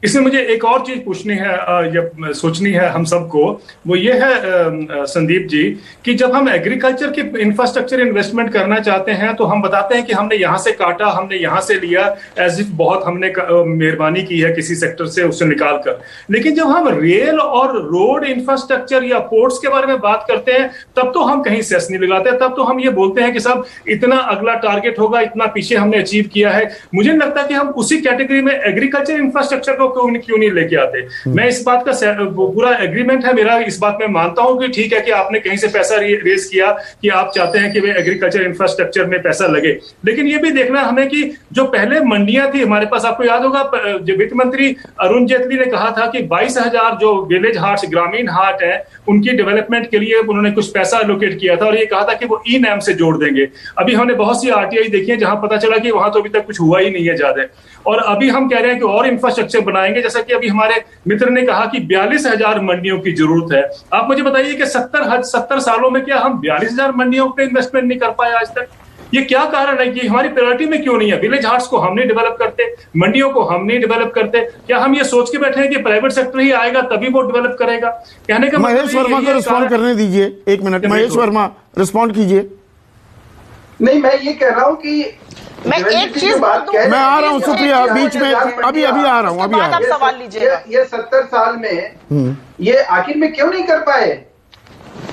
J: इसमें मुझे एक और चीज पूछनी है या सोचनी है हम सबको, वो ये है संदीप जी कि जब हम एग्रीकल्चर के इंफ्रास्ट्रक्चर इन्वेस्टमेंट करना चाहते हैं तो हम बताते हैं कि हमने यहां से काटा, हमने यहां से लिया, एज इफ बहुत हमने मेहरबानी की है किसी सेक्टर से उससे निकाल कर। लेकिन जब हम रेल और रोड इंफ्रास्ट्रक्चर या पोर्ट्स के बारे में बात करते हैं तब तो हम कहीं सेस नहीं लगाते, तब तो हम ये बोलते हैं कि साहब इतना अगला टारगेट होगा, इतना पीछे हमने अचीव किया है। मुझे नहीं लगता कि हम उसी कैटेगरी में एग्रीकल्चर इंफ्रास्ट्रक्चर को क्यों नहीं लेके आते। मैं इस बात का पूरा एग्रीमेंट है मेरा, इस बात में मानता हूं कि ठीक है कि आपने कहीं से पैसा रेज किया कि आप चाहते हैं कि वे एग्रीकल्चर इंफ्रास्ट्रक्चर में पैसा लगे, लेकिन ये भी देखना हमें कि जो पहले मंडियां थी हमारे पास, आपको याद होगा जो वित्त मंत्री अरुण जेटली ने कहा था कि 22,000 जो विलेज हार्ट, ग्रामीण हार्ट है, उनकी डेवलपमेंट के लिए उन्होंने कुछ पैसा एलोकेट किया था और ये कहा था कि वो ई नैम से जोड़ देंगे। अभी हमने बहुत सी आरटीआई देखी है जहां पता चला कि वहां तो अभी तक कुछ हुआ ही नहीं है ज्यादा, और अभी हम कह रहे हैं कि और इंफ्रास्ट्रक्चर बनाएंगे। जैसा कि अभी हमारे मित्र ने कहा कि 42,000 मंडियों की जरूरत है। आप मुझे बताइए कि 70 सालों में क्या हम 42,000 मंडियों पे इन्वेस्टमेंट नहीं कर पाए आज तक? ये क्या कारण है कि हमारी प्रायोरिटी में क्यों नहीं है? विलेज हार्ट्स को हम नहीं डेवलप करते, मंडियों को हम नहीं डेवलप करते। क्या हम ये सोच के बैठे हैं कि प्राइवेट सेक्टर ही आएगा तभी वो डेवलप करेगा? कहने का
B: महेश वर्मा को रिस्पॉन्ड करने दीजिए, 1 मिनट। महेश वर्मा रिस्पॉन्ड कीजिए।
D: नहीं, मैं ये कह रहा हूं कि
E: मैं एक चीज
B: मैं आ रहा हूं सुप्रिया, बीच में अभी आ रहा हूं, अभी आ रहा हूं।
E: सवाल लीजिएगा।
D: ये 70 साल में ये आखिर में क्यों नहीं कर पाए?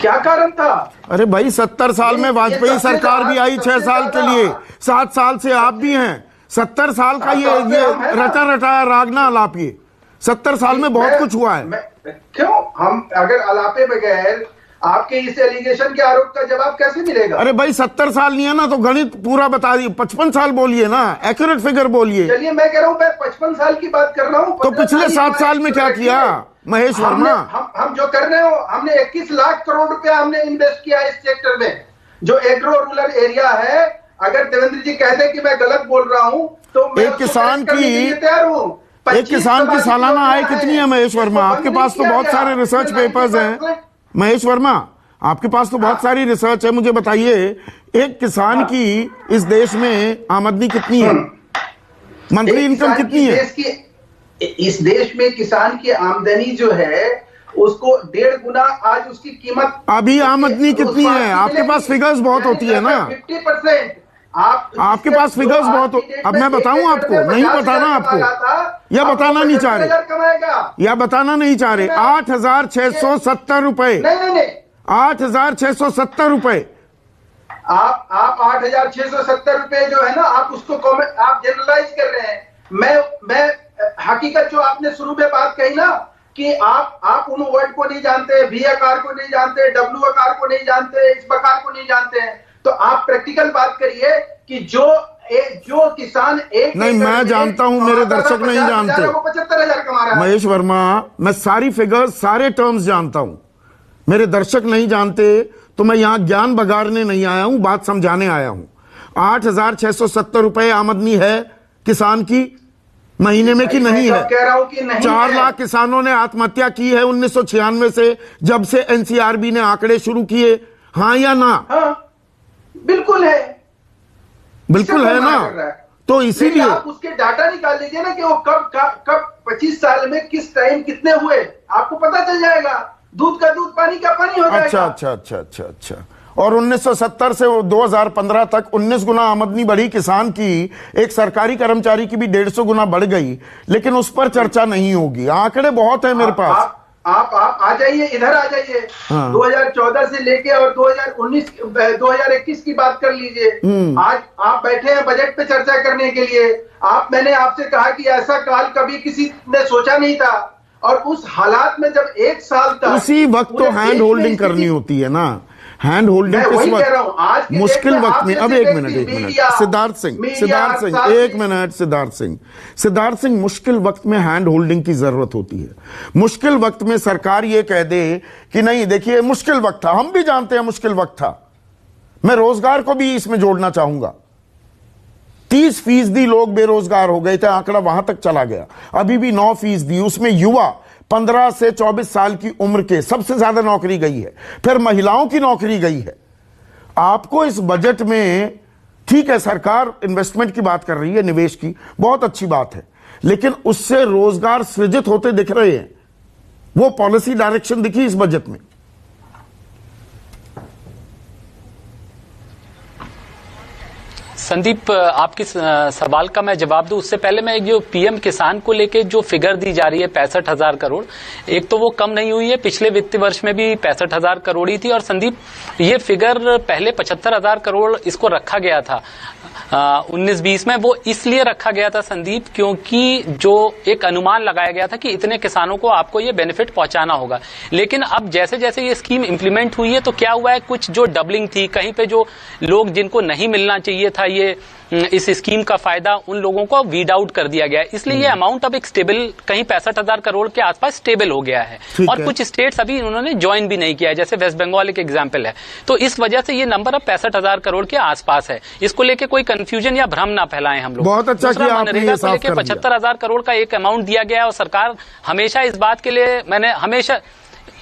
D: क्या कारण था?
B: अरे भाई 70 साल में वाजपेयी सरकार भी आई 6 साल के लिए, 7 साल से आप भी हैं। 70 साल का ये रटा रटाया रागना अलाप, ये 70 साल में बहुत कुछ हुआ है।
D: क्यों हम अगर अलापे बगैर आपके इस एलिगेशन के आरोप का जवाब कैसे मिलेगा?
B: अरे भाई 70 साल नहीं है ना तो गणित पूरा बता दिए, 55 साल बोलिए ना, एक्यूरेट फिगर बोलिए।
D: चलिए मैं कह रहा हूं, मैं 55 साल की बात कर रहा हूं।
B: तो पिछले 7 साल में क्या किया महेश वर्मा?
D: हम जो कर रहे हो, हमने 21 लाख करोड़ रुपया हमने इन्वेस्ट किया इस सेक्टर में जो एग्रो रूरल एरिया है। अगर देवेंद्र जी कहते हैं कि मैं गलत बोल रहा हूं तो मैं
B: एक किसान की
D: तैयार हूं।
B: एक किसान की सालाना आय कितनी है महेश वर्मा? आपके पास तो बहुत सारे रिसर्च पेपर्स हैं महेश वर्मा, आपके पास तो बहुत सारी रिसर्च है। मुझे बताइए एक किसान की इस देश में आमदनी कितनी है, मंथली इनकम कितनी है?
D: इस देश में किसान की आमदनी जो है उसको 1.5 गुना आज उसकी कीमत।
B: अभी आमदनी कितनी है? आपके पास फिगर्स बहुत होती है ना,
D: 50%।
B: आपके पास फिगर्स बहुत। अब मैं बताऊं आपको, नहीं बताना आपको, या बताना नहीं चाह रहे, या बताना नहीं चाह रहे। 8,670 रुपए, 8,670 रुपए।
D: आप 8,670 रुपए जो है ना, आप उसको आप जनरलाइज कर रहे हैं। मैं हकीकत जो आपने शुरू में बात कही ना कि आप उन वर्ड को नहीं जानते, V आकार को नहीं जानते, W आकार को नहीं जानते, इस आकार को नहीं जानते हैं, तो आप प्रैक्टिकल बात करिए कि जो किसान एक
B: नहीं, मैं जानता हूं, मेरे दर्शक नहीं जानते।
D: 75,000 कमा रहा है।
B: महेश वर्मा, मैं सारी फिगर्स सारे टर्म्स जानता हूं, मेरे दर्शक नहीं जानते तो मैं यहां ज्ञान बगाड़ने नहीं आया हूं, बात समझाने आया हूं। 8,670 रुपए आमदनी है किसान की महीने में कि नहीं है?
D: कह रहा हूं कि नहीं
B: 4
D: है।
B: लाख किसानों ने आत्महत्या की है 1996 से, जब से एनसीआरबी ने आंकड़े शुरू किए, हाँ या ना?
D: हाँ, बिल्कुल है,
B: बिल्कुल है ना? तो इसीलिए
D: आप उसके डाटा निकाल लीजिए ना कि वो कब 25 साल में किस टाइम कितने हुए, आपको पता चल जाएगा। दूध का दूध, पानी का पानी हो जाएगा।
B: अच्छा। और 1970 से 2015 तक 19 गुना आमदनी बढ़ी किसान की, एक सरकारी कर्मचारी की भी 150 गुना बढ़ गई, लेकिन उस पर चर्चा नहीं होगी। आंकड़े बहुत है मेरे पास।
D: आप आ जाइए, इधर आ जाइए।
B: हाँ।
D: 2014 से लेके और 2021 की बात कर लीजिए। आज आप बैठे हैं बजट पे चर्चा करने के लिए। मैंने आपसे कहा कि ऐसा काल कभी किसी ने सोचा नहीं था, और उस हालात में जब 1 साल तक
B: उसी वक्त तो हैंड होल्डिंग करनी होती है ना। हैंड होल्डिंग किस वक्त? मुश्किल वक्त में। अब एक मिनट सिद्धार्थ सिंह, मुश्किल वक्त में हैंड होल्डिंग की जरूरत होती है। मुश्किल वक्त में सरकार ये कह दे कि नहीं देखिए मुश्किल वक्त था, हम भी जानते हैं मुश्किल वक्त था। मैं रोजगार को भी इसमें जोड़ना चाहूंगा। 30% लोग बेरोजगार हो गए थे, आंकड़ा वहां तक चला गया। अभी भी 9%, उसमें युवा 15 से 24 साल की उम्र के सबसे ज्यादा नौकरी गई है, फिर महिलाओं की नौकरी गई है। आपको इस बजट में, ठीक है सरकार इन्वेस्टमेंट की बात कर रही है, निवेश की, बहुत अच्छी बात है, लेकिन उससे रोजगार सृजित होते दिख रहे हैं? वो पॉलिसी डायरेक्शन दिखी इस बजट में?
H: संदीप, आपकी सवाल का मैं जवाब दूं उससे पहले मैं जो पीएम किसान को लेके जो फिगर दी जा रही है 65,000 करोड़, एक तो वो कम नहीं हुई है, पिछले वित्त वर्ष में भी 65,000 करोड़ ही थी। और संदीप, ये फिगर पहले 75,000 करोड़ इसको रखा गया था 19-20 में। वो इसलिए रखा गया था संदीप क्योंकि जो एक अनुमान लगाया गया था कि इतने किसानों को आपको ये बेनिफिट पहुंचाना होगा। लेकिन अब जैसे जैसे ये स्कीम इंप्लीमेंट हुई है तो क्या हुआ है, कुछ जो डबलिंग थी, कहीं पे जो लोग जिनको नहीं मिलना चाहिए था ये इस स्कीम का फायदा, उन लोगों को वीड आउट कर दिया गया है। इसलिए ये अमाउंट अब एक स्टेबल, कहीं 65,000 करोड़ के आसपास स्टेबल हो गया है। और कुछ स्टेट्स अभी उन्होंने ज्वाइन भी नहीं किया है, जैसे वेस्ट बंगाल एक एग्जाम्पल है। तो इस वजह से ये नंबर अब 65,000 करोड़ के आसपास है। इसको लेके कोई कंफ्यूजन या भ्रम ना फैलाएं हम लोग।
B: बहुत अच्छा किया आपने ये साफ कर दिया।
H: 75,000 करोड़ का एक अमाउंट दिया गया है और सरकार हमेशा इस बात के लिए, मैंने हमेशा,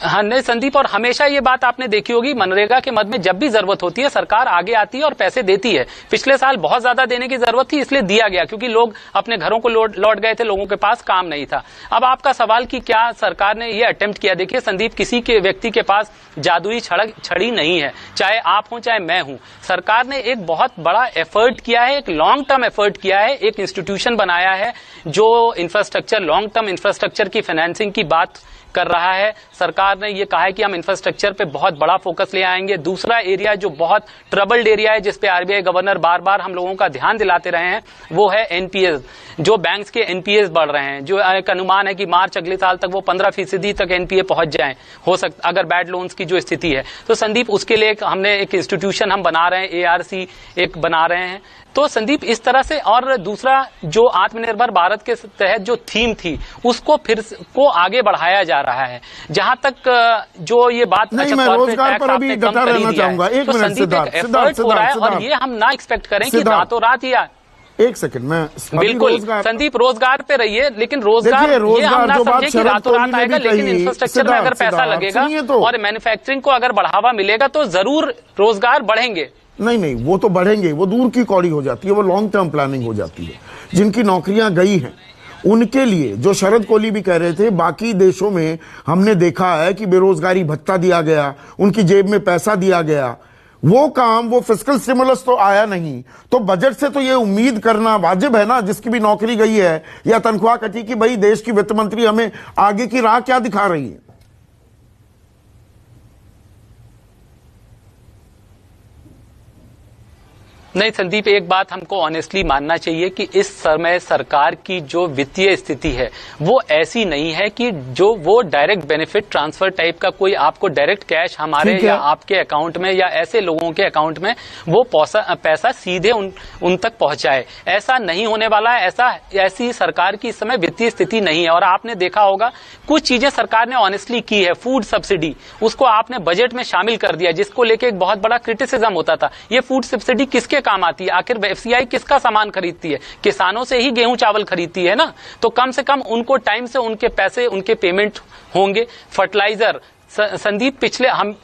H: हाँ नहीं संदीप, और हमेशा ये बात आपने देखी होगी, मनरेगा के मद में जब भी जरूरत होती है सरकार आगे आती है और पैसे देती है। पिछले साल बहुत ज्यादा देने की जरूरत थी, इसलिए दिया गया क्योंकि लोग अपने घरों को लौट गए थे, लोगों के पास काम नहीं था। अब आपका सवाल कि क्या सरकार ने ये अटेम्प्ट किया, देखिए संदीप, किसी के व्यक्ति के पास जादुई छड़ी नहीं है, चाहे आप हो चाहे मैं हूं। सरकार ने एक बहुत बड़ा एफर्ट किया है, एक लॉन्ग टर्म एफर्ट किया है, एक इंस्टीट्यूशन बनाया है जो इंफ्रास्ट्रक्चर, लॉन्ग टर्म इंफ्रास्ट्रक्चर की फाइनेंसिंग की बात कर रहा है। सरकार ने ये कहा है कि हम इंफ्रास्ट्रक्चर पे बहुत बड़ा फोकस ले आएंगे। दूसरा एरिया जो बहुत ट्रबल्ड एरिया है, जिसपे आरबीआई गवर्नर बार बार हम लोगों का ध्यान दिलाते रहे हैं, वो है एनपीएस। जो बैंक्स के एनपीएस बढ़ रहे हैं, जो एक अनुमान है कि मार्च अगले साल तक वो 15% तक एनपीए पहुंच जाए, हो सकता अगर बैड लोन्स की जो स्थिति है। तो संदीप, उसके लिए हमने एक इंस्टीट्यूशन हम बना रहे हैं, एआरसी एक बना रहे हैं। तो संदीप, इस तरह से, और दूसरा जो आत्मनिर्भर भारत के तहत जो थीम थी उसको फिर को आगे बढ़ाया जा रहा है। जहां तक जो ये बात,
B: नहीं, मैं रोजगार पर अभी डटा रहना चाहूंगा। एक मिनट सिद्धार्थ,
H: और ये हम ना एक्सपेक्ट करें कि रातों रात या
B: एक सेकंड में
H: बिल्कुल संदीप रोजगार पे रहिए, लेकिन रोजगार ये हम ना समझे कि रातों रात आएगा, लेकिन इंफ्रास्ट्रक्चर में अगर पैसा लगेगा और मैन्युफैक्चरिंग को अगर बढ़ावा मिलेगा तो जरूर रोजगार बढ़ेंगे।
B: नहीं, वो तो बढ़ेंगे, वो दूर की कौड़ी हो जाती है, वो लॉन्ग टर्म प्लानिंग हो जाती है। जिनकी नौकरियां गई हैं उनके लिए, जो शरद कोहली भी कह रहे थे, बाकी देशों में हमने देखा है कि बेरोजगारी भत्ता दिया गया, उनकी जेब में पैसा दिया गया। वो काम, वो फिस्कल स्टिमुलस तो आया नहीं। तो बजट से तो ये उम्मीद करना वाजिब है ना, जिसकी भी नौकरी गई है या तनख्वाह कटी, कि भाई देश की वित्त मंत्री हमें आगे की राह क्या दिखा रही है।
H: नहीं संदीप, एक बात हमको ऑनेस्टली मानना चाहिए कि इस समय सरकार की जो वित्तीय स्थिति है वो ऐसी नहीं है कि जो वो डायरेक्ट बेनिफिट ट्रांसफर टाइप का कोई आपको डायरेक्ट कैश हमारे या आपके अकाउंट में या ऐसे लोगों के अकाउंट में वो पैसा सीधे उन तक पहुंचाए, ऐसा नहीं होने वाला है। ऐसी सरकार की इस समय वित्तीय स्थिति नहीं है। और आपने देखा होगा कुछ चीजें सरकार ने ऑनेस्टली की है। फूड सब्सिडी, उसको आपने बजट में शामिल कर दिया, जिसको लेके एक बहुत बड़ा क्रिटिसिज्म होता था। ये फूड सब्सिडी किसके काम आती है? आखिर एफसीआई किसका सामान खरीदती है? किसानों से ही गेहूं चावल खरीदती है ना। तो कम से कम उनको टाइम से उनके पैसे, उनके पेमेंट होंगे। फर्टिलाइजर संदीप,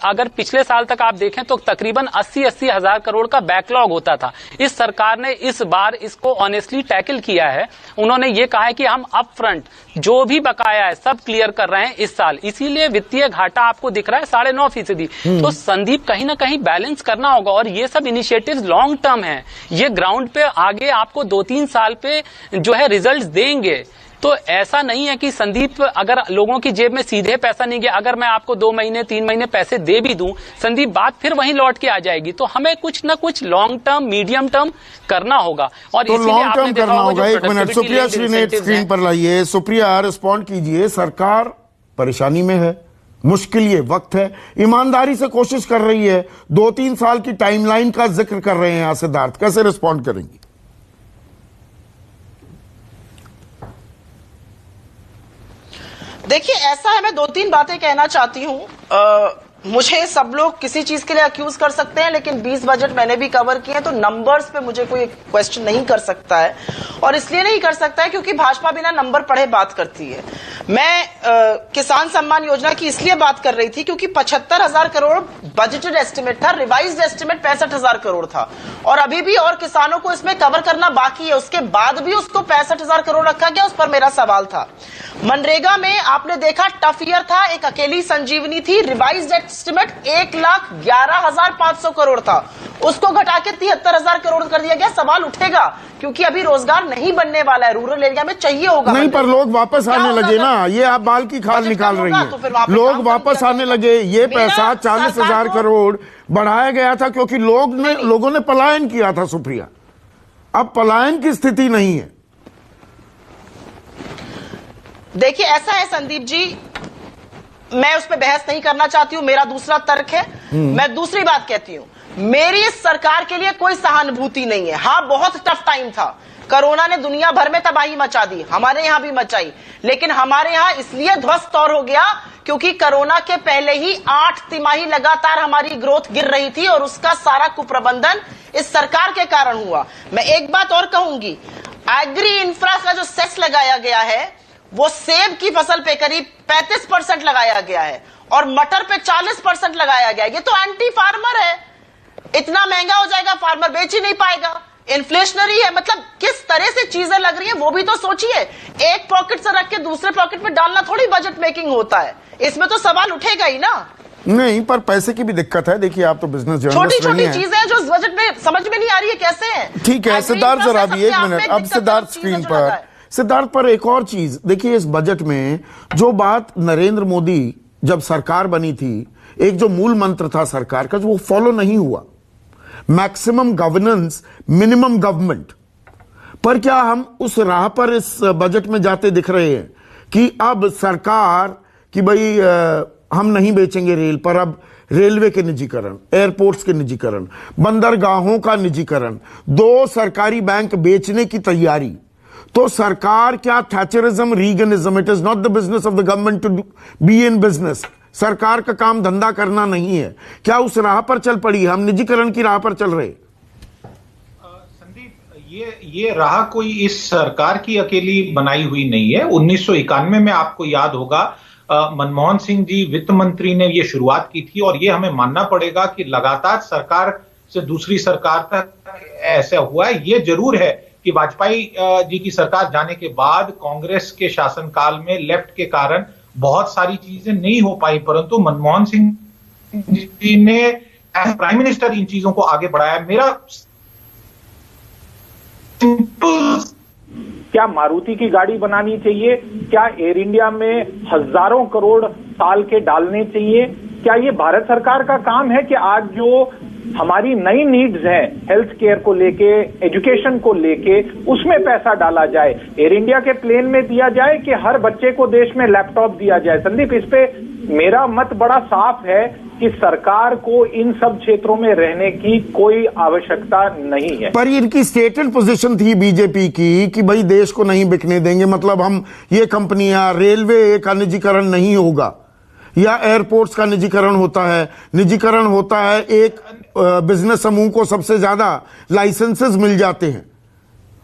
H: अगर पिछले साल तक आप देखें तो तकरीबन 80 हजार करोड़ का बैकलॉग होता था। इस सरकार ने इस बार इसको ऑनेस्टली टैकल किया है। उन्होंने ये कहा है कि हम अप फ्रंट जो भी बकाया है सब क्लियर कर रहे हैं इस साल, इसीलिए वित्तीय घाटा आपको दिख रहा है 9.5%। तो संदीप, कहीं ना कहीं बैलेंस करना होगा। और ये सब इनिशिएटिव्स लॉन्ग टर्म है, ये ग्राउंड पे आगे आपको 2-3 साल पे जो है रिजल्ट देंगे। तो ऐसा नहीं है कि संदीप अगर लोगों की जेब में सीधे पैसा नहीं गया, अगर मैं आपको 2 महीने 3 महीने पैसे दे भी दूं संदीप, बात फिर वहीं लौट के आ जाएगी। तो हमें कुछ ना कुछ लॉन्ग टर्म मीडियम टर्म करना होगा। और
B: तो लॉन्ग टर्म करना होगा। 1 मिनट, सुप्रिया श्रीनेत स्क्रीन पर लाइए। सुप्रिया, रिस्पॉन्ड कीजिए। सरकार परेशानी में है, मुश्किल ये वक्त है, ईमानदारी से कोशिश कर रही है, 2-3 साल की टाइमलाइन का जिक्र कर रहे हैं यहां सिद्धार्थ, कैसे रिस्पॉन्ड करेंगी?
E: देखिए, ऐसा है, मैं 2-3 बातें कहना चाहती हूं। मुझे सब लोग किसी चीज के लिए अक्यूज कर सकते हैं, लेकिन 20 बजट मैंने भी कवर किए, तो नंबर्स पे मुझे कोई क्वेश्चन नहीं कर सकता है। और इसलिए नहीं कर सकता है क्योंकि भाजपा बिना नंबर पढ़े बात करती है। मैं किसान सम्मान योजना की इसलिए बात कर रही थी क्योंकि 75,000 करोड़ बजटेड एस्टिमेट था, रिवाइज्ड एस्टिमेट 65,000 करोड़ था। और अभी भी और किसानों को इसमें कवर करना बाकी है, उसके बाद भी उसको 65,000 करोड़ रखा गया। उस पर मेरा सवाल था। मनरेगा में आपने देखा टफ ईयर था, एक अकेली संजीवनी थी, रिवाइज्ड एस्टिमेट 1,11,500 करोड़ था, उसको घटा के 73,000 करोड़ कर दिया गया। सवाल उठेगा क्योंकि अभी रोजगार नहीं बनने वाला है, रूरल एरिया में चाहिए होगा।
B: नहीं, पर लोग वापस आने लगे ना, ये आप बाल की खाल निकाल रही हैं। तो लोग वापस आने लगे। ये पैसा 40,000 करोड़ बढ़ाया गया था क्योंकि लोगों ने पलायन किया था। सुप्रिया, अब पलायन की स्थिति नहीं है।
E: देखिए, ऐसा है संदीप जी, मैं उस पर बहस नहीं करना चाहती हूं, मेरा दूसरा तर्क है। मैं दूसरी बात कहती हूं, मेरी इस सरकार के लिए कोई सहानुभूति नहीं है। हां, बहुत टफ टाइम था, कोरोना ने दुनिया भर में तबाही मचा दी, हमारे यहां भी मचाई, लेकिन हमारे यहां इसलिए ध्वस्त और हो गया क्योंकि कोरोना के पहले ही 8 तिमाही लगातार हमारी ग्रोथ गिर रही थी और उसका सारा कुप्रबंधन इस सरकार के कारण हुआ। मैं एक बात और कहूंगी, एग्री इंफ्रा का जो सेस लगाया गया है वो सेब की फसल पे करीब 35% लगाया गया है और मटर पे 40% लगाया गया है। ये तो एंटी फार्मर है। इतना महंगा हो जाएगा, फार्मर बेच ही नहीं पाएगा, इन्फ्लेशनरी है। मतलब किस तरह से चीजें लग रही हैं वो भी तो सोचिए। एक पॉकेट से रख के दूसरे पॉकेट में डालना थोड़ी बजट मेकिंग होता है, इसमें तो सवाल उठेगा ही ना।
B: नहीं, पर पैसे की भी दिक्कत है। देखिए, आप तो बिजनेस जर्नलिस्ट
E: छोटी छोटी चीजें जो बजट में समझ में नहीं आ रही है, कैसे है?
B: ठीक है सिद्धार्थ, जरा भी 1 मिनट। अब सिद्धार्थ स्क्रीन पर, सिद्धार्थ पर एक और चीज देखिए, इस बजट में जो बात नरेंद्र मोदी जब सरकार बनी थी, एक जो मूल मंत्र था सरकार का, जो वो फॉलो नहीं हुआ, मैक्सिमम गवर्नेंस मिनिमम गवर्नमेंट। पर क्या हम उस राह पर इस बजट में जाते दिख रहे हैं कि अब सरकार कि भाई हम नहीं बेचेंगे रेल, पर अब रेलवे के निजीकरण, एयरपोर्ट्स के निजीकरण, बंदरगाहों का निजीकरण, 2 सरकारी बैंक बेचने की तैयारी। तो सरकार क्या Thatcherism, Reaganism, it is not the business of the government to be in business. सरकार का काम धंधा करना नहीं है। क्या उस राह पर चल पड़ी? हम निजीकरण की राह पर चल रहे।
F: संदीप, ये राह कोई इस सरकार की अकेली बनाई हुई नहीं है। 1991 में आपको याद होगा, मनमोहन सिंह जी वित्त मंत्री ने ये शुरुआत की थी और ये हमें मानना पड़ेगा कि लगातार सरकार से दूसरी सरकार तक ऐसा हुआ है। ये जरूर है कि वाजपेयी जी की सरकार जाने के बाद कांग्रेस के शासनकाल में लेफ्ट के कारण बहुत सारी चीजें नहीं हो पाई, परंतु मनमोहन सिंह जी ने एज प्राइम मिनिस्टर इन चीजों को आगे बढ़ाया। मेरा
G: क्या मारुति की गाड़ी बनानी चाहिए? क्या एयर इंडिया में हजारों करोड़ साल के डालने चाहिए? क्या ये भारत सरकार का काम है कि आज जो हमारी नई नीड्स हैं, हेल्थ केयर को लेके, एजुकेशन को लेके, उसमें पैसा डाला जाए। एयर इंडिया के प्लेन में दिया जाए कि हर बच्चे को देश में लैपटॉप दिया जाए। संदीप, इस पे मेरा मत बड़ा साफ है कि सरकार को इन सब क्षेत्रों में रहने की कोई आवश्यकता नहीं है।
B: पर इनकी स्टेटेड पोजीशन थी बीजेपी की कि भाई देश को नहीं बिकने देंगे, मतलब हम ये कंपनियां, रेलवे का निजीकरण नहीं होगा या एयरपोर्ट्स का निजीकरण होता है, निजीकरण होता है, एक बिजनेस समूह को सबसे ज्यादा लाइसेंसेस मिल जाते हैं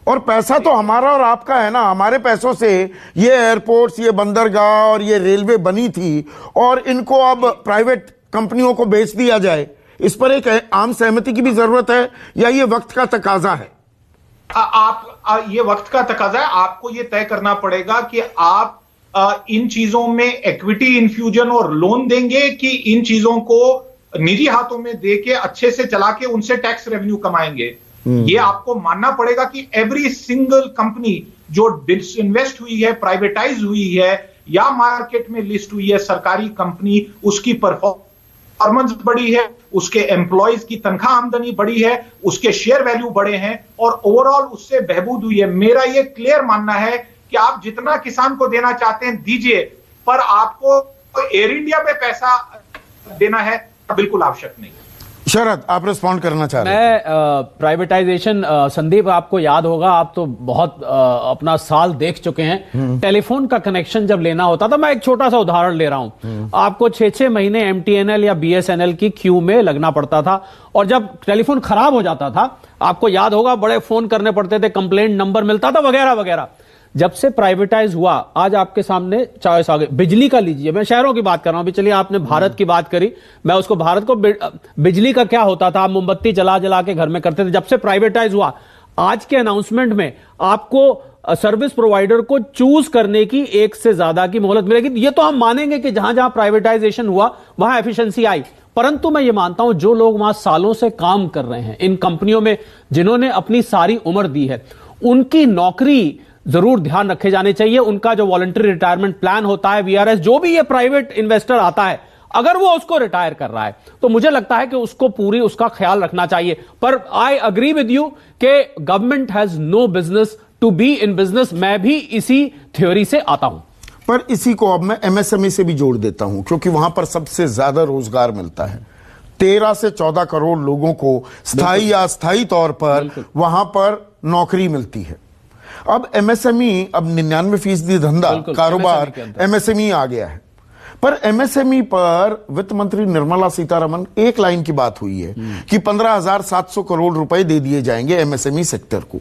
B: और पैसा तो हमारा और आपका है ना। हमारे पैसों से ये एयरपोर्ट्स, ये बंदरगाह और ये रेलवे बनी थी और इनको अब प्राइवेट कंपनियों को बेच दिया जाए। इस पर एक आम सहमति की भी जरूरत है या ये वक्त का तकाजा है?
F: ये वक्त का तकाजा है। आपको ये तय करना पड़ेगा कि आप इन चीजों में इक्विटी इन्फ्यूजन और लोन देंगे कि इन चीजों को निजी हाथों में देके अच्छे से चला के उनसे टैक्स रेवेन्यू कमाएंगे। ये आपको मानना पड़ेगा कि एवरी सिंगल कंपनी जो डिसइन्वेस्ट हुई है, प्राइवेटाइज हुई है या मार्केट में लिस्ट हुई है, सरकारी कंपनी, उसकी परफॉर्मेंस बढ़ी है, उसके एम्प्लॉयज की तनख्वाह आमदनी बढ़ी है, उसके शेयर वैल्यू बढ़े हैं और ओवरऑल उससे बहबूद हुई है। मेरा ये क्लियर मानना है कि आप जितना किसान को देना चाहते हैं दीजिए, पर आपको एयर इंडिया में पैसा देना है बिल्कुल आवश्यक नहीं।
B: शरद, आप रिस्पॉन्ड करना चाह रहे हैं?
I: मैं प्राइवेटाइजेशन, संदीप आपको याद होगा, आप तो बहुत अपना साल देख चुके हैं। टेलीफोन का कनेक्शन जब लेना होता था, मैं एक छोटा सा उदाहरण ले रहा हूं, आपको 6-6 महीने MTNL या BSNL की क्यू में लगना पड़ता था और जब टेलीफोन खराब हो जाता था, आपको याद होगा, बड़े फोन करने पड़ते थे, कंप्लेंट नंबर मिलता था वगैरह वगैरह। जब से प्राइवेटाइज हुआ, आज आपके सामने चॉइस आ गई। बिजली का लीजिए, मैं शहरों की बात कर रहा हूं। अभी चलिए, आपने भारत की बात करी, मैं उसको भारत को, बिजली का क्या होता था, आप मोमबत्ती जला जला के घर में करते थे। जब से प्राइवेटाइज हुआ, आज के अनाउंसमेंट में आपको सर्विस प्रोवाइडर को चूज करने की 1 से ज्यादा की मोहलत मिलेगी। ये तो हम मानेंगे कि जहां जहां प्राइवेटाइजेशन हुआ वहां एफिशिएंसी आई, परंतु मैं ये मानता हूं जो लोग वहां सालों से काम कर रहे हैं इन कंपनियों में, जिन्होंने अपनी सारी उम्र दी है, उनकी नौकरी जरूर ध्यान रखे जाने चाहिए। उनका जो वॉलंटरी रिटायरमेंट प्लान होता है, VRS, जो भी ये प्राइवेट इन्वेस्टर आता है, अगर वो उसको रिटायर कर रहा है तो मुझे लगता है कि उसको पूरी उसका ख्याल रखना चाहिए। पर आई अग्री विद यू कि government has no business to be in business. मैं भी इसी थ्योरी से आता हूं।
B: पर इसी को अब मैं MSME से भी जोड़ देता हूं, क्योंकि वहां पर सबसे ज्यादा रोजगार मिलता है। 13 से 14 करोड़ लोगों को स्थायी या अस्थायी तौर पर वहां पर नौकरी मिलती है। अब MSME, अब 99% धंधा कारोबार MSME आ गया है। पर MSME पर वित्त मंत्री निर्मला सीतारमण एक लाइन की बात हुई है कि 15,700 करोड़ रुपए दे दिए जाएंगे MSME सेक्टर को।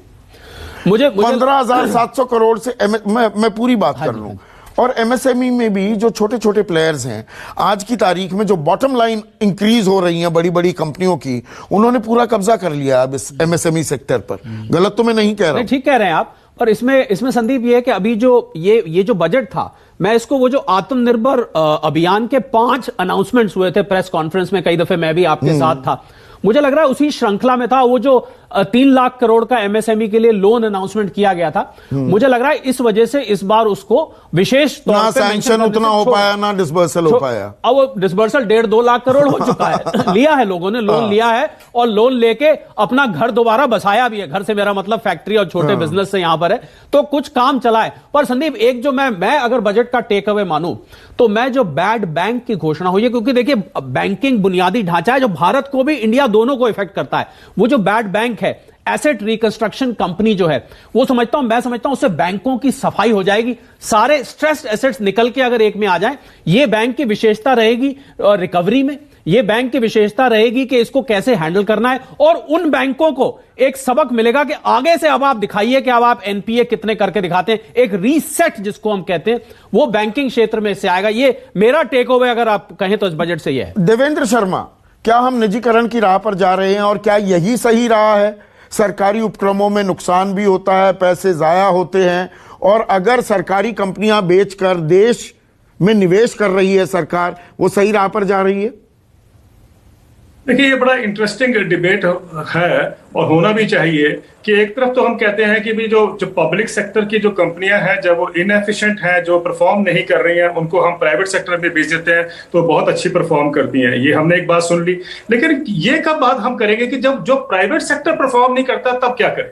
B: मुझे 15,700 करोड़ से मैं पूरी बात कर लूं, और MSME में भी जो छोटे छोटे प्लेयर्स हैं, आज की तारीख में जो बॉटम लाइन इंक्रीज हो रही है बड़ी बड़ी कंपनियों की, उन्होंने पूरा कब्जा कर लिया अब इस MSME सेक्टर पर। गलत तो मैं नहीं कह रहा हूं।
I: ठीक कह रहे हैं आप। पर इसमें संदीप ये है कि अभी जो ये जो बजट था, मैं इसको, वो जो आत्मनिर्भर अभियान के 5 अनाउंसमेंट्स हुए थे प्रेस कॉन्फ्रेंस में, कई दफे मैं भी आपके साथ था, मुझे लग रहा है उसी श्रृंखला में था वो जो 3 लाख करोड़ का MSME के लिए लोन अनाउंसमेंट किया गया था। मुझे लग रहा है इस वजह से इस बार उसको विशेष तौर
B: पे सैंक्शन उतना हो पाया, ना डिसबर्सल हो पाया।
I: अब वो डिसबर्सल 1.5-2 लाख करोड़ हो चुका है। लिया है लोगों ने, लोन लिया है और लोन लेके अपना घर दोबारा बसाया भी है। घर से मेरा मतलब फैक्ट्री और छोटे बिजनेस से यहां पर है, तो कुछ काम चला है। पर संदीप, एक जो मैं अगर बजट का टेक अवे मानूं तो मैं जो बैड बैंक की घोषणा हुई है, क्योंकि देखिए बैंकिंग बुनियादी ढांचा है जो भारत को भी, इंडिया दोनों को इफेक्ट करता है। वो जो बैड बैंक है, एसेट रिकंस्ट्रक्शन कंपनी जो है, वो मैं समझता हूं उससे बैंकों की सफाई हो जाएगी। सारे स्ट्रेस्ड एसेट्स निकल के अगर एक में आ जाएं, ये बैंक की विशेषता रहेगी रिकवरी में, ये बैंक की विशेषता रहेगी कि इसको कैसे हैंडल करना है, और उन बैंकों को एक सबक मिलेगा कि आगे से अब आप दिखाइए कि अब आप NPA कितने करके दिखाते हैं। एक रीसेट जिसको हम कहते हैं, वो बैंकिंग क्षेत्र में से आएगा। ये मेरा टेक ओवे अगर आप कहें तो इस बजट से ये है।
B: देवेंद्र शर्मा, क्या हम निजीकरण की राह पर जा रहे हैं और क्या यही सही राह है? सरकारी उपक्रमों में नुकसान भी होता है, पैसे जाया होते हैं, और अगर सरकारी कंपनियां बेचकर देश में निवेश कर रही है सरकार, वो सही राह पर जा रही है?
J: देखिए, ये बड़ा इंटरेस्टिंग डिबेट है और होना भी चाहिए कि एक तरफ तो हम कहते हैं कि भी जो पब्लिक सेक्टर की जो कंपनियां हैं, जब वो इनएफिशिएंट हैं, जो परफॉर्म नहीं कर रही हैं, उनको हम प्राइवेट सेक्टर में भेज देते हैं तो बहुत अच्छी परफॉर्म करती हैं। ये हमने एक बात सुन ली, लेकिन ये कब बात हम करेंगे कि जब जो प्राइवेट सेक्टर परफॉर्म नहीं करता तब क्या करें?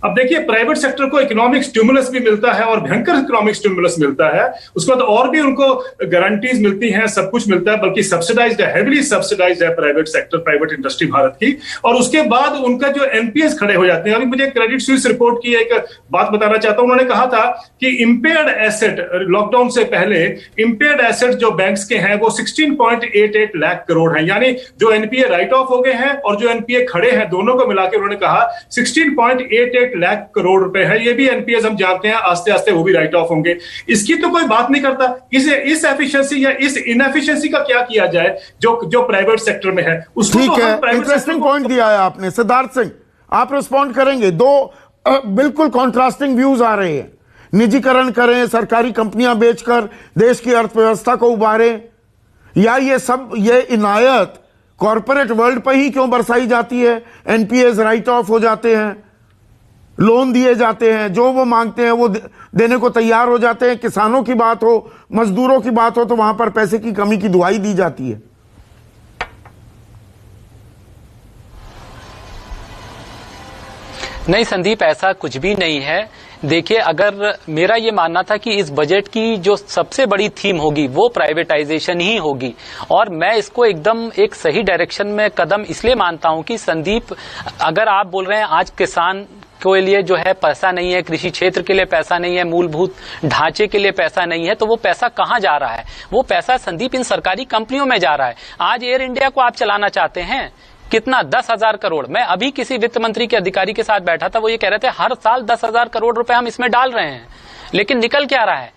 J: अब देखिए, प्राइवेट सेक्टर को इकोनॉमिक स्टिमुलस भी मिलता है और भयंकर इकोनॉमिक स्टिमुलस मिलता है, उसके बाद और भी उनको गारंटीज मिलती हैं, सब कुछ मिलता है, बल्कि सब्सिडाइज्ड है, हेवीली सब्सिडाइज्ड है private sector, private industry Bharat की। और उसके बाद उनका जो एनपीएस खड़े हो जाते हैं। अभी मुझे क्रेडिट स्विस रिपोर्ट की एक बात बताना चाहता हूं। उन्होंने कहा था कि इंपेयर्ड एसेट, लॉकडाउन से पहले इंपेयर्ड एसेट जो बैंक्स के हैं वो 16.88 लाख करोड़ हैं, यानी जो एनपीए राइट ऑफ हो गए हैं और जो एनपीए खड़े हैं, दोनों को मिलाकर उन्होंने कहा 16.88 लाख करोड़ रुपए है। ये भी एनपीएस हम जानते हैं, आस्ते आस्ते वो भी राइट ऑफ होंगे। इसकी तो कोई बात नहीं करता। इस एफिशिएंसी या इस इनएफिशिएंसी का क्या किया जाए जो प्राइवेट सेक्टर में है उसको।
B: ठीक है, इंटरेस्टिंग पॉइंट दिया है आपने। सिद्धार्थ सिंह, आप रिस्पॉन्ड करेंगे? दो बिल्कुल कॉन्ट्रास्टिंग व्यूज आ रहे हैं। निजीकरण करें, सरकारी कंपनियां बेचकर देश की अर्थव्यवस्था को उबारें, या ये इनायत कॉर्पोरेट वर्ल्ड पर ही क्यों बरसाई जाती है? एनपीएस राइट ऑफ हो जाते हैं, लोन दिए जाते हैं, जो वो मांगते हैं वो देने को तैयार हो जाते हैं। किसानों की बात हो, मजदूरों की बात हो, तो वहां पर पैसे की कमी की दुहाई दी जाती है।
H: नहीं संदीप, ऐसा कुछ भी नहीं है। देखिए, अगर मेरा ये मानना था कि इस बजट की जो सबसे बड़ी थीम होगी वो प्राइवेटाइजेशन ही होगी, और मैं इसको एकदम एक सही डायरेक्शन में कदम इसलिए मानता हूं कि संदीप, अगर आप बोल रहे हैं आज किसान के लिए जो है पैसा नहीं है, कृषि क्षेत्र के लिए पैसा नहीं है, मूलभूत ढांचे के लिए पैसा नहीं है, तो वो पैसा कहां जा रहा है? वो पैसा संदीप इन सरकारी कंपनियों में जा रहा है। आज एयर इंडिया को आप चलाना चाहते हैं, कितना 10,000 करोड़। मैं अभी किसी वित्त मंत्री के अधिकारी के साथ बैठा था, वो ये कह रहे थे हर साल 10,000 करोड़ रुपए हम इसमें डाल रहे हैं, लेकिन निकल क्या रहा है?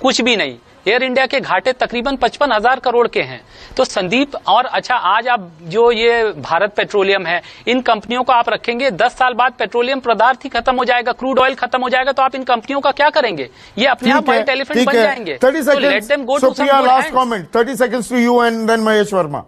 H: कुछ भी नहीं। एयर इंडिया के घाटे तकरीबन 55,000 करोड़ के हैं। तो संदीप, और अच्छा, आज आप जो ये भारत पेट्रोलियम है, इन कंपनियों को आप रखेंगे, 10 साल बाद पेट्रोलियम पदार्थ ही खत्म हो जाएगा, क्रूड ऑयल खत्म हो जाएगा, तो आप इन कंपनियों का क्या करेंगे? ये अपने आप व्हाइट एलिफेंट बन जाएंगे।
B: 30 seconds to you and then Mahesh Verma.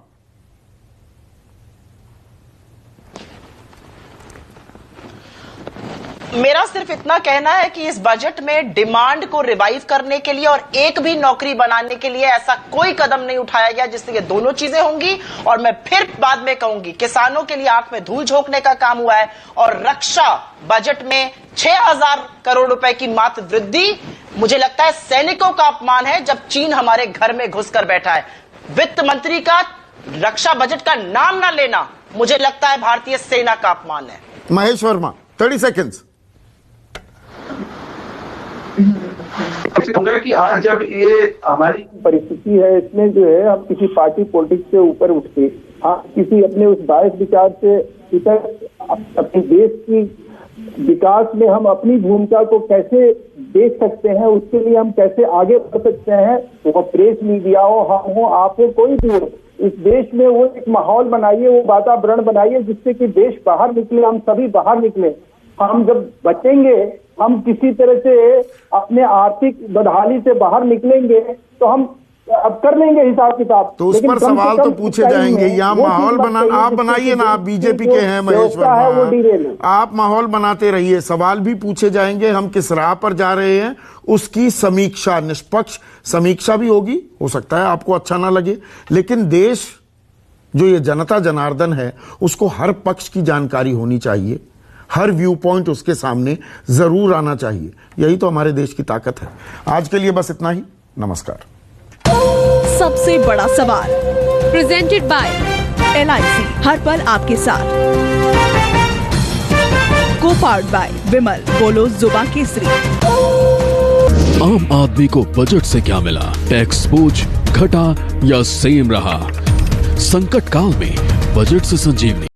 E: मेरा सिर्फ इतना कहना है कि इस बजट में डिमांड को रिवाइव करने के लिए और एक भी नौकरी बनाने के लिए ऐसा कोई कदम नहीं उठाया गया जिससे ये दोनों चीजें होंगी। और मैं फिर बाद में कहूंगी, किसानों के लिए आंख में धूल झोंकने का काम हुआ है। और रक्षा बजट में 6,000 करोड़ रुपए की मात्र वृद्धि, मुझे लगता है सैनिकों का अपमान है जब चीन हमारे घर में घुसकर बैठा है। वित्त मंत्री का रक्षा बजट का नाम ना लेना, मुझे लगता है भारतीय सेना का अपमान है।
B: महेश वर्मा, 30 seconds.
D: कि आज जब ये हमारी
G: परिस्थिति है, इसमें जो है हम किसी पार्टी पॉलिटिक्स से ऊपर उठ के हम किसी अपने उस बायस विचार से अपने देश की विकास में हम अपनी भूमिका को कैसे देख सकते हैं, उसके लिए हम कैसे आगे बढ़ सकते हैं। वो प्रेस मीडिया हो, हम हो, आप हो, कोई भी हो, इस देश में वो एक माहौल बनाइए, वो वातावरण बनाइए जिससे कि देश बाहर निकले, हम सभी बाहर निकले। हम जब बचेंगे, हम किसी तरह से अपने आर्थिक बदहाली से बाहर निकलेंगे तो हम अब कर लेंगे हिसाब किताब।
B: तो उस पर सवाल तो पूछे जाएंगे। यहाँ माहौल आप बनाइए ना, आप बीजेपी के हैं महेश वर्मा, आप माहौल बनाते रहिए, सवाल भी पूछे जाएंगे। हम किस राह पर जा रहे हैं उसकी समीक्षा, निष्पक्ष समीक्षा भी होगी। हो सकता है आपको अच्छा ना लगे, लेकिन देश जो ये जनता जनार्दन है उसको हर पक्ष की जानकारी होनी चाहिए, हर व्यू पॉइंट उसके सामने जरूर आना चाहिए। यही तो हमारे देश की ताकत है। आज के लिए बस इतना ही। नमस्कार।
K: सबसे बड़ा सवाल प्रेजेंटेड बाय LIC, हर पल आपके साथ। को-पावर्ड बाय विमल, बोलो जुबान केसरी।
L: आम आदमी को बजट से क्या मिला? टैक्स बोझ घटा या सेम रहा? संकट काल में बजट से संजीवनी।